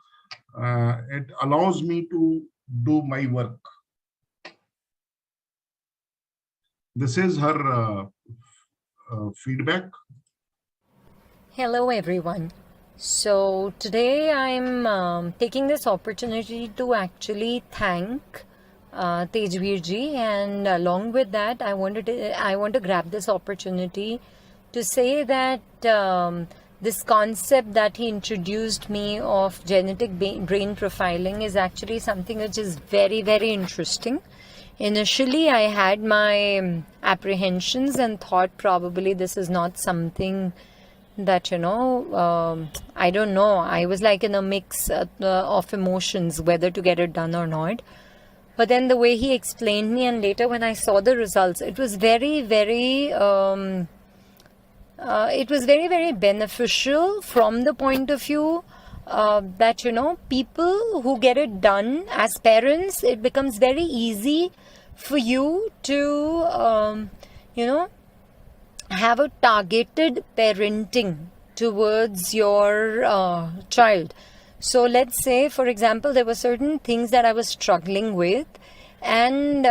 It allows me to do my work. This is her feedback. Hello everyone. So today I'm taking this opportunity to actually thank Tejvir ji, and along with that I want to grab this opportunity to say that this concept that he introduced me of genetic brain profiling is actually something which is very, very interesting. Initially, I had my apprehensions and thought probably this is not something that, I don't know. I was like in a mix of emotions, whether to get it done or not. But then the way he explained me, and later when I saw the results, it was very, very, very beneficial from the point of view that, people who get it done as parents, it becomes very easy for you to, have a targeted parenting towards your child. So let's say, for example, there were certain things that I was struggling with, and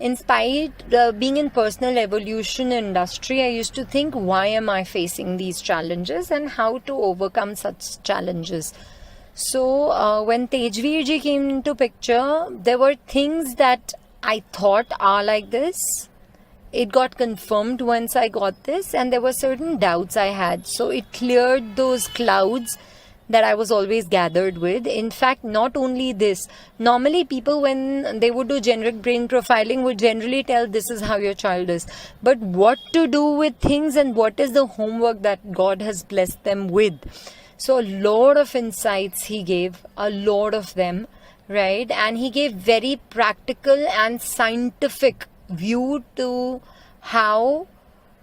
in spite of being in personal evolution industry, I used to think, why am I facing these challenges and how to overcome such challenges. So when Tejvir ji came into picture, there were things that I thought are like this. It got confirmed once I got this, and there were certain doubts I had. So it cleared those clouds that I was always gathered with. In fact, not only this, normally people when they would do generic brain profiling would generally tell this is how your child is. But what to do with things and what is the homework that God has blessed them with. So a lot of insights he gave, a lot of them, right? And he gave very practical and scientific view to how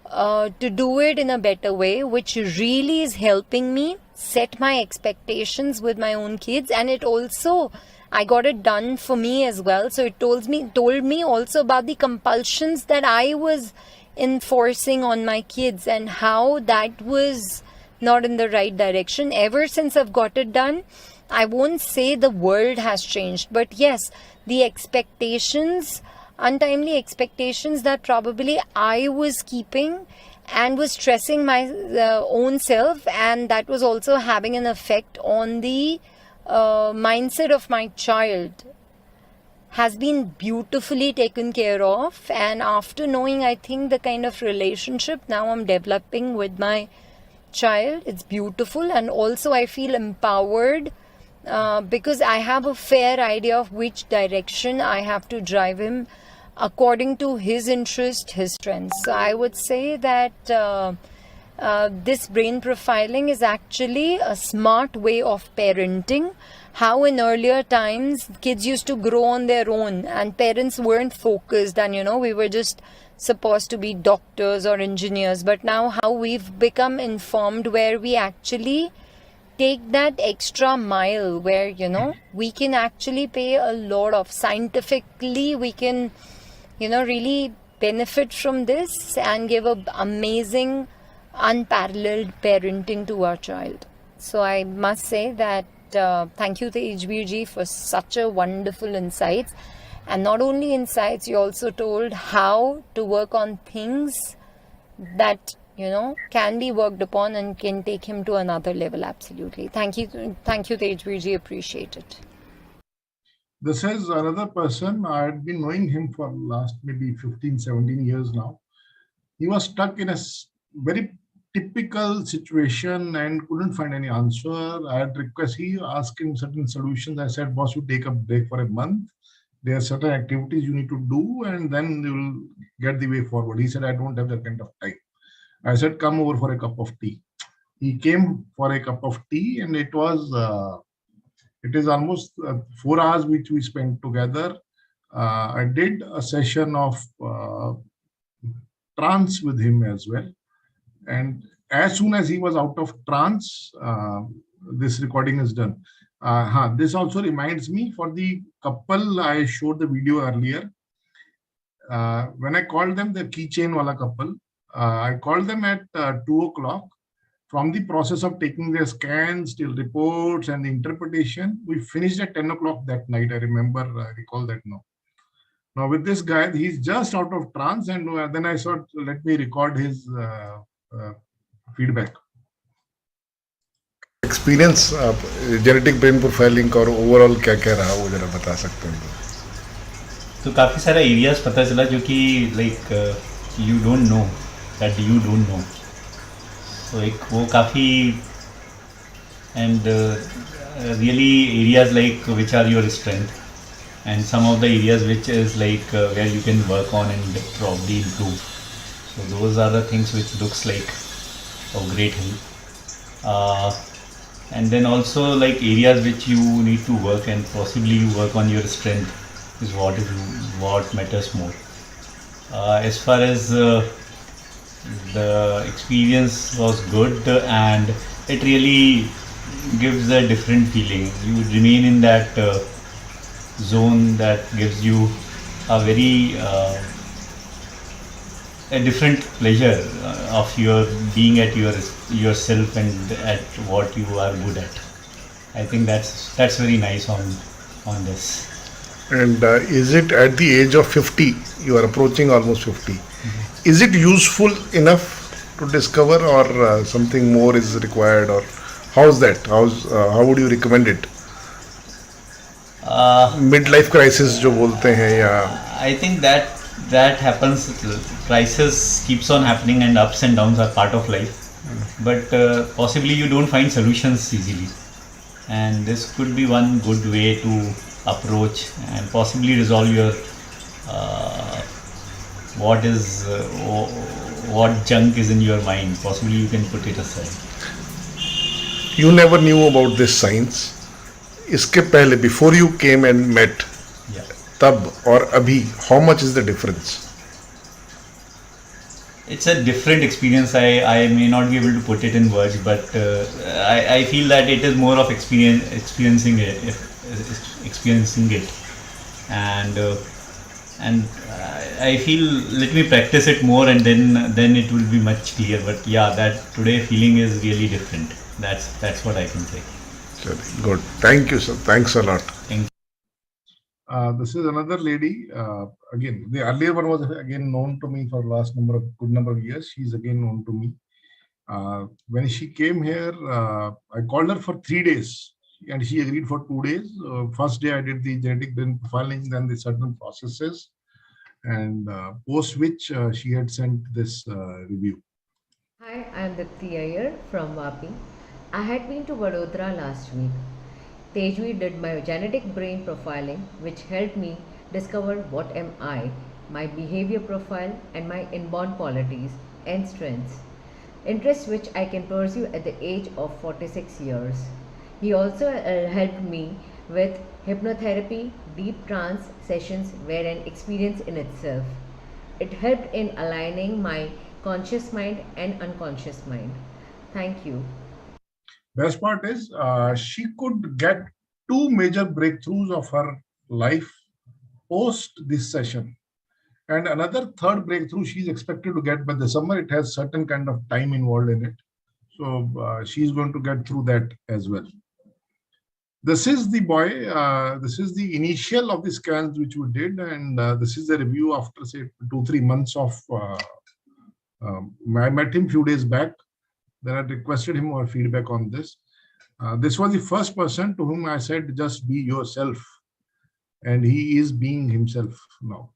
to do it in a better way, which really is helping me set my expectations with my own kids. And it also, I got it done for me as well. So it told me also about the compulsions that I was enforcing on my kids and how that was not in the right direction. Ever since I've got it done, I won't say the world has changed, but yes, the expectations, untimely expectations that probably I was keeping and was stressing my own self, and that was also having an effect on the mindset of my child, has been beautifully taken care of. And after knowing, I think, the kind of relationship now I'm developing with my child, it's beautiful. And also I feel empowered because I have a fair idea of which direction I have to drive him according to his interest, his strengths. So I would say that this brain profiling is actually a smart way of parenting. How in earlier times kids used to grow on their own and parents weren't focused, and we were just supposed to be doctors or engineers. But now how we've become informed, where we actually take that extra mile, where we can actually pay a lot of, scientifically we can really benefit from this and give a amazing unparalleled parenting to our child. So I must say that thank you Tejvir ji for such a wonderful insights. And not only insights, you also told how to work on things that can be worked upon and can take him to another level. Absolutely. Thank you Tejvir ji, appreciate it. This is another person. I had been knowing him for last maybe 15, 17 years now. He was stuck in a very typical situation and couldn't find any answer. I had requested, he asked him certain solutions. I said, boss, you take a break for a month. There are certain activities you need to do and then you will get the way forward. He said, I don't have that kind of time. I said, come over for a cup of tea. He came for a cup of tea, and it is almost 4 hours which we spent together. I did a session of trance with him as well. And as soon as he was out of trance, this recording is done. This also reminds me, for the couple I showed the video earlier. When I called them, the keychain wala couple, I called them at 2 o'clock. From the process of taking their scans till reports and the interpretation, we finished at 10 o'clock that night. I recall that now. Now with this guy, he's just out of trance, and then I thought, let me record his feedback. Experience आप genetic brain profiling का और overall क्या क्या रहा वो जरा बता सकते हैं? तो काफ़ी सारा एरियाज पता चला जो कि like you don't know that you don't know. तो एक वो काफ़ी and really areas like which are your strength and some of the areas which is like where you can work on and probably improve. So those are the things which looks like of great help. And then also like areas which you need to work, and possibly you work on your strength is what matters more. As far as the experience was good, and it really gives a different feeling. You would remain in that zone that gives you a very a different pleasure of your being at yourself and at what you are good at. I think that's very nice on this. And is it at the age of 50, you are approaching almost 50, is it useful enough to discover, or something more is required, or how's that? How would you recommend it? Midlife crisis जो बोलते हैं, या I think that happens. Crisis keeps on happening, and ups and downs are part of life. But possibly you don't find solutions easily, and this could be one good way to approach and possibly resolve your what junk is in your mind. Possibly you can put it aside. You never knew about this science. इसके पहले, before you came and met, तब और अभी, how much is the difference? it's a different experience. I may not be able to put it in words, but I feel that it is more of experiencing it, and I feel let me practice it more, and then it will be much clear. But yeah, that today feeling is really different. That's what I can say. Good. Thank you, sir. Thanks a lot. Thank you. This is another lady. Again, the earlier one was again known to me for last good number of years. She's again known to me. When she came here, I called her for 3 days, and she agreed for 2 days. First day I did the genetic brain profiling, then the certain processes, and post which she had sent this review. Hi, I am Dipti Iyer from Vapi. I had been to Vadodara last week. Tejvir did my genetic brain profiling, which helped me discover what am I, my behavior profile, and my inborn qualities and strengths, interests which I can pursue at the age of 46 years. He also helped me with hypnotherapy, deep trance sessions were an experience in itself. It helped in aligning my conscious mind and unconscious mind. Thank you. Best part is she could get 2 major breakthroughs of her life post this session, and another third breakthrough she's expected to get by the summer. It has certain kind of time involved in it, so she's going to get through that as well. This is the boy. This is the initial of the scans which we did, and this is the review after say 2-3 months of. I met him few days back. Then I requested him for feedback on this. This was the first person to whom I said, just be yourself. And he is being himself now.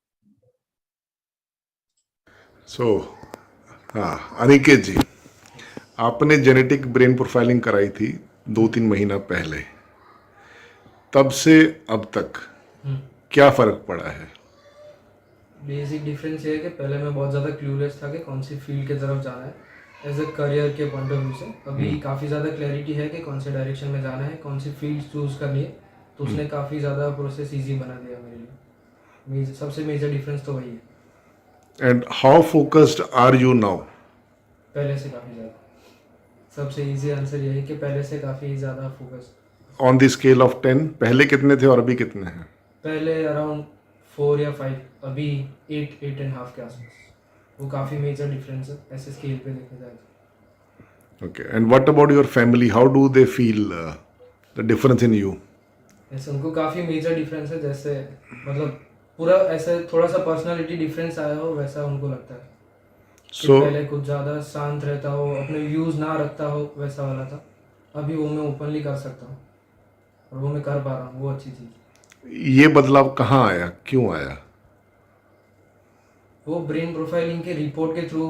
So, Aniket जी, आपने genetic brain profiling कराई थी 2-3 महीना पहले, तब से अब तक क्या फर्क पड़ा है? बेसिक डिफरेंस ये है कि पहले मैं बहुत ज़्यादा क्लूलेस था कि कौन सी फील्ड की तरफ जाना है एज ए करियर के पॉइंट ऑफ व्यू से. अभी काफ़ी ज़्यादा क्लैरिटी है कि कौन से डायरेक्शन में जाना है, कौन सी फील्ड चूज़ करनी है, तो उसने काफ़ी ज़्यादा प्रोसेस इजी बना दिया मेरे लिए. सबसे मेजर डिफरेंस तो वही है. And how focused are you now? पहले से काफ़ी ज़्यादा. सबसे इजी आंसर ये है कि पहले से काफ़ी ज़्यादा focus. On the scale of 10 पहले कितने थे और अभी कितने हैं? पहले अराउंड 4 या 5, अभी 8.5 के आसपास. वो काफ़ी मेजर डिफरेंस है ऐसे स्केल पे देखने जाए तो. Okay, and what about your family? How do they feel the difference in you? ऐसे उनको काफ़ी मेजर डिफरेंस है, जैसे मतलब पूरा ऐसे थोड़ा सा पर्सनालिटी डिफरेंस आया हो वैसा उनको लगता है. So, पहले कुछ ज़्यादा शांत रहता हो, अपने व्यूज़ ना रखता हो, वैसा वाला था. अभी वो मैं ओपनली कर सकता हूँ और वो मैं कर पा रहा हूँ, वो अच्छी चीज़. ये बदलाव कहाँ आया, क्यों आया? वो ब्रेन प्रोफाइलिंग के रिपोर्ट के थ्रू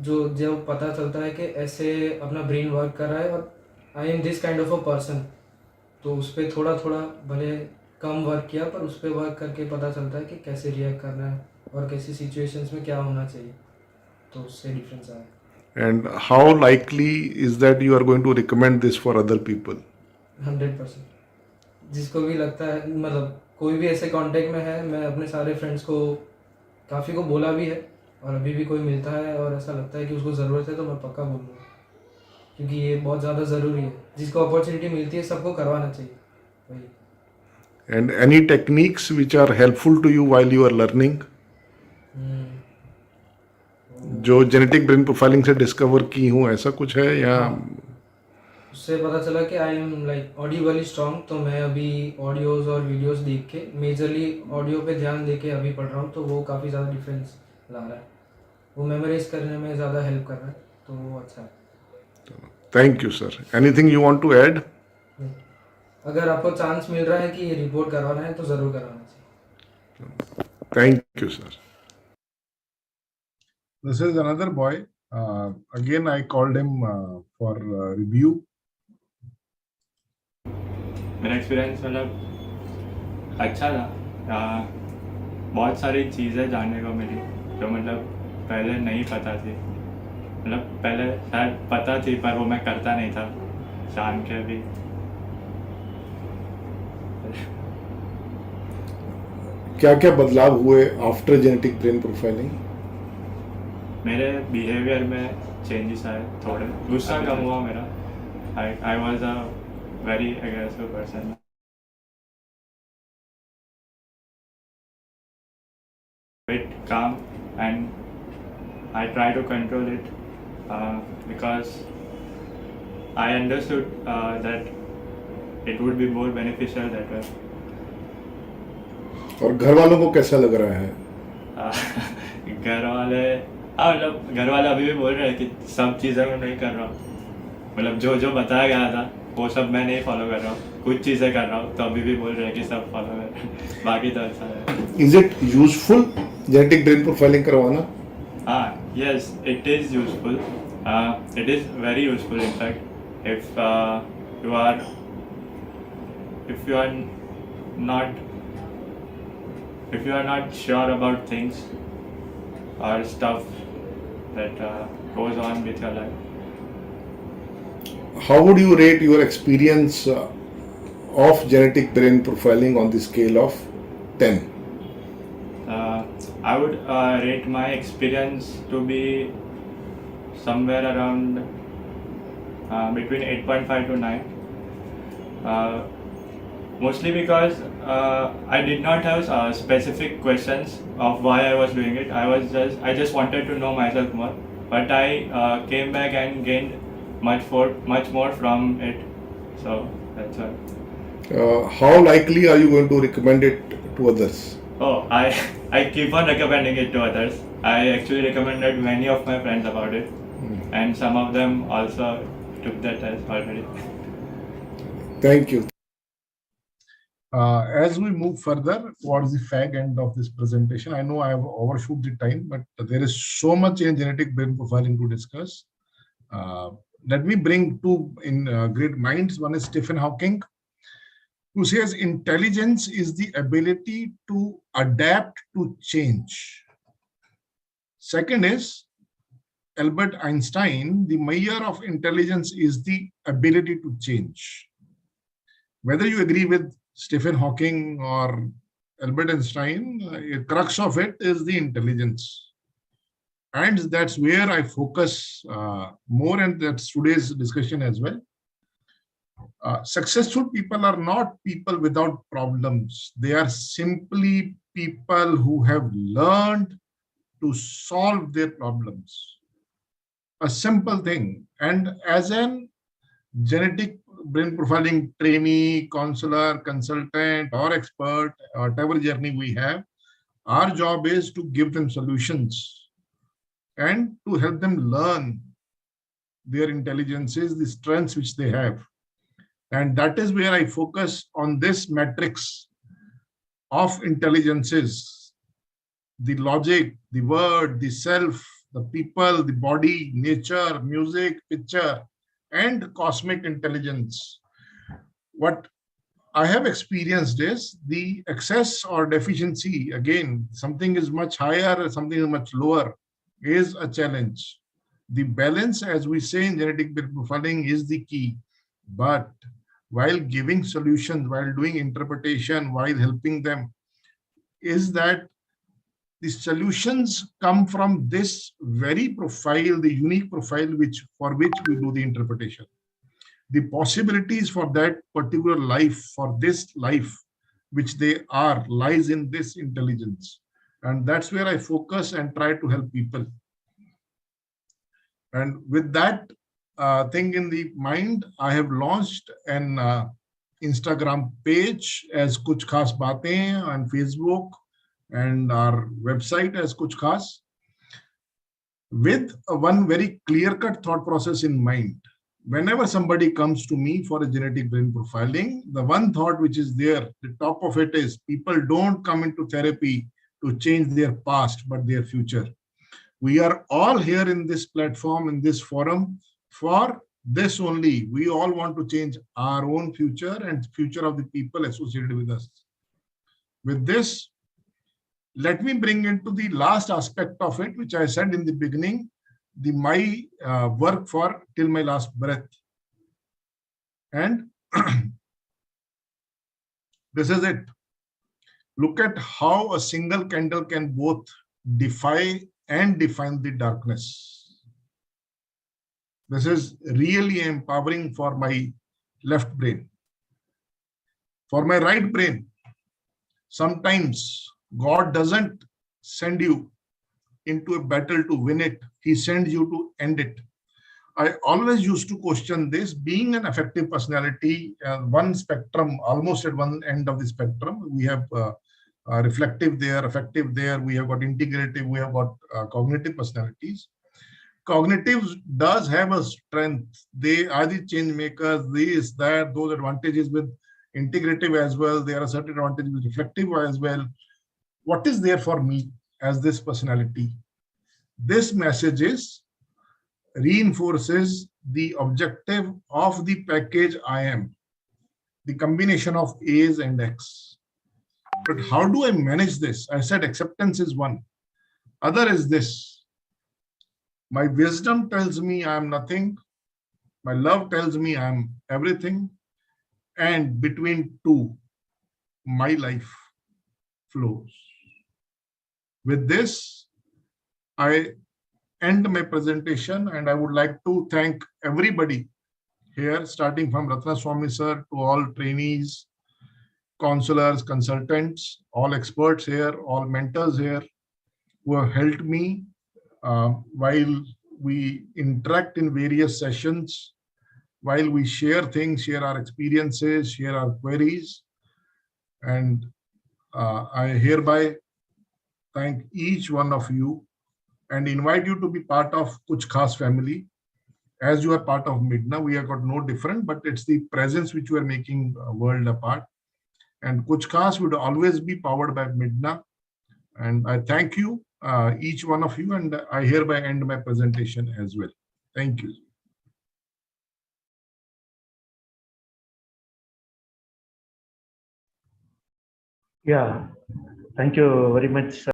जो जब पता चलता है कि ऐसे अपना ब्रेन वर्क कर रहा है और I am this kind of a person, तो उस पर थोड़ा थोड़ा भले कम वर्क किया पर उस पर वर्क करके पता चलता है कि कैसे रिएक्ट करना है और कैसी सिचुएशंस में क्या होना चाहिए, तो उससे डिफरेंस आया. And how likely is that you are going to recommend this for other people? 100%. जिसको भी लगता है, मतलब कोई भी ऐसे कांटेक्ट में है, मैं अपने सारे फ्रेंड्स को काफ़ी को बोला भी है, और अभी भी कोई मिलता है और ऐसा लगता है कि उसको ज़रूरत है तो मैं पक्का बोलूँगा, क्योंकि ये बहुत ज़्यादा ज़रूरी है. जिसको अपॉर्चुनिटी मिलती है सबको करवाना चाहिए वही. And any techniques which are helpful to you while you are learning, जो जेनेटिक ब्रेन प्रोफाइलिंग से डिस्कवर की हूँ, ऐसा कुछ है या? उससे पता चला कि आई एम लाइक ऑडियोली स्ट्रॉन्ग, तो मैं अभी ऑडियोज़ और वीडियोस देख के मेजरली ऑडियो पे ध्यान दे के अभी पढ़ रहा हूँ, तो वो काफ़ी ज़्यादा डिफरेंस ला रहा है. वो मेमोराइज करने में ज़्यादा हेल्प कर रहा है, तो वो अच्छा है. Thank you sir. Anything you want to add? अगर आपको चांस मिल रहा है कि ये रिपोर्ट करवाना है तो ज़रूर करवाना चाहिए. Thank you sir. This is another boy. Again, I called him for review. मेरा एक्सपीरियंस मतलब अच्छा था. बहुत सारी चीज़ें जानने को मिली जो मतलब पहले नहीं पता थी. मतलब पहले शायद पता थी पर वो मैं करता नहीं था, जान के भी. क्या क्या बदलाव हुए आफ्टर जेनेटिक ब्रेन प्रोफाइलिंग? मेरे बिहेवियर में चेंजेस आए थोड़े, गुस्सा कम हुआ मेरा. I was a very aggressive person. Bit calm, and I try to control it because I understood that it would be more beneficial that way. और घर वालों को कैसा लग रहा है? घर वाले, हाँ मतलब घर वाले अभी भी बोल रहे हैं कि सब चीज़ें मैं नहीं कर रहा हूँ, मतलब जो जो बताया गया था वो सब मैं नहीं फॉलो कर रहा हूँ, कुछ चीज़ें कर रहा हूँ तो अभी भी बोल रहे हैं कि सब फॉलो कर रहे हैं, बाकी तो अच्छा है. Is it useful genetic brain profiling करवाना? Yes, it is useful. It is very useful in fact. If you are not sure about things or stuff that goes on with your life. How would you rate your experience of genetic brain profiling on the scale of 10? I would rate my experience to be somewhere around between 8.5 to 9. Mostly because I did not have specific questions of why I was doing it. I just wanted to know myself more. But I came back and gained much more from it. So that's why. How likely are you going to recommend it to others? Oh, I keep on recommending it to others. I actually recommended many of my friends about it, and some of them also took the test already. Thank you. As we move further towards the fag end of this presentation, I know I have overshoot the time, but there is so much in genetic brain profiling to discuss. Let me bring two in great minds. One is Stephen Hawking, who says intelligence is the ability to adapt to change. Second is Albert Einstein, the measure of intelligence is the ability to change. Whether you agree with Stephen Hawking or Albert Einstein, a crux of it is the intelligence. And that's where I focus more, and that's today's discussion as well. Successful people are not people without problems. They are simply people who have learned to solve their problems. A simple thing. And as an genetic brain profiling trainee, counselor, consultant, or expert, whatever journey we have, our job is to give them solutions and to help them learn their intelligences, the strengths which they have. And that is where I focus on this matrix of intelligences: the logic, the word, the self, the people, the body, nature, music, picture, and cosmic intelligence. What I have experienced is the excess or deficiency. Again, something is much higher, something is much lower, is a challenge. The balance, as we say in genetic brain profiling, is the key. But while giving solutions, while doing interpretation, while helping them, is that the solutions come from this very profile, the unique profile for which we do the interpretation. The possibilities for that particular life, for this life, which they are, lies in this intelligence. And that's where I focus and try to help people. And with that thing in the mind, I have launched an Instagram page as Kuch Khas Baatein, on Facebook, and our website as Kuch Khas, with one very clear-cut thought process in mind. Whenever somebody comes to me for a genetic brain profiling, the one thought which is there, the top of it is, people don't come into therapy to change their past, but their future. We are all here in this platform, in this forum, for this only. We all want to change our own future and future of the people associated with us. With this, let me bring into the last aspect of it, which I said in the beginning, my work for till my last breath. And this is it. Look at how a single candle can both defy and define the darkness. This is really empowering for my left brain. For my right brain, sometimes God doesn't send you into a battle to win it. He sends you to end it. I always used to question this. Being an affective personality, one spectrum, almost at one end of the spectrum, we have reflective there, affective there, we have got integrative, we have got cognitive personalities. Cognitive does have a strength. They are the change makers, this, that, those advantages with integrative as well. There are certain advantages with reflective as well. What is there for me as this personality? This message reinforces the objective of the package I am, the combination of A's and X. But how do I manage this? I said acceptance is one. Other is this. My wisdom tells me I am nothing. My love tells me I am everything. And between two, my life flows. With this, I end my presentation, and I would like to thank everybody here, starting from Ratna Swami sir to all trainees, counselors, consultants, all experts here, all mentors here who have helped me while we interact in various sessions, while we share things, share our experiences, share our queries. And I hereby thank each one of you and invite you to be part of Kuch Khas family. As you are part of MiDNA, we have got no different, but it's the presence which we are making a world apart. And Kuch Khas would always be powered by MiDNA. And I thank you, each one of you, and I hereby end my presentation as well. Thank you. Yeah, thank you very much.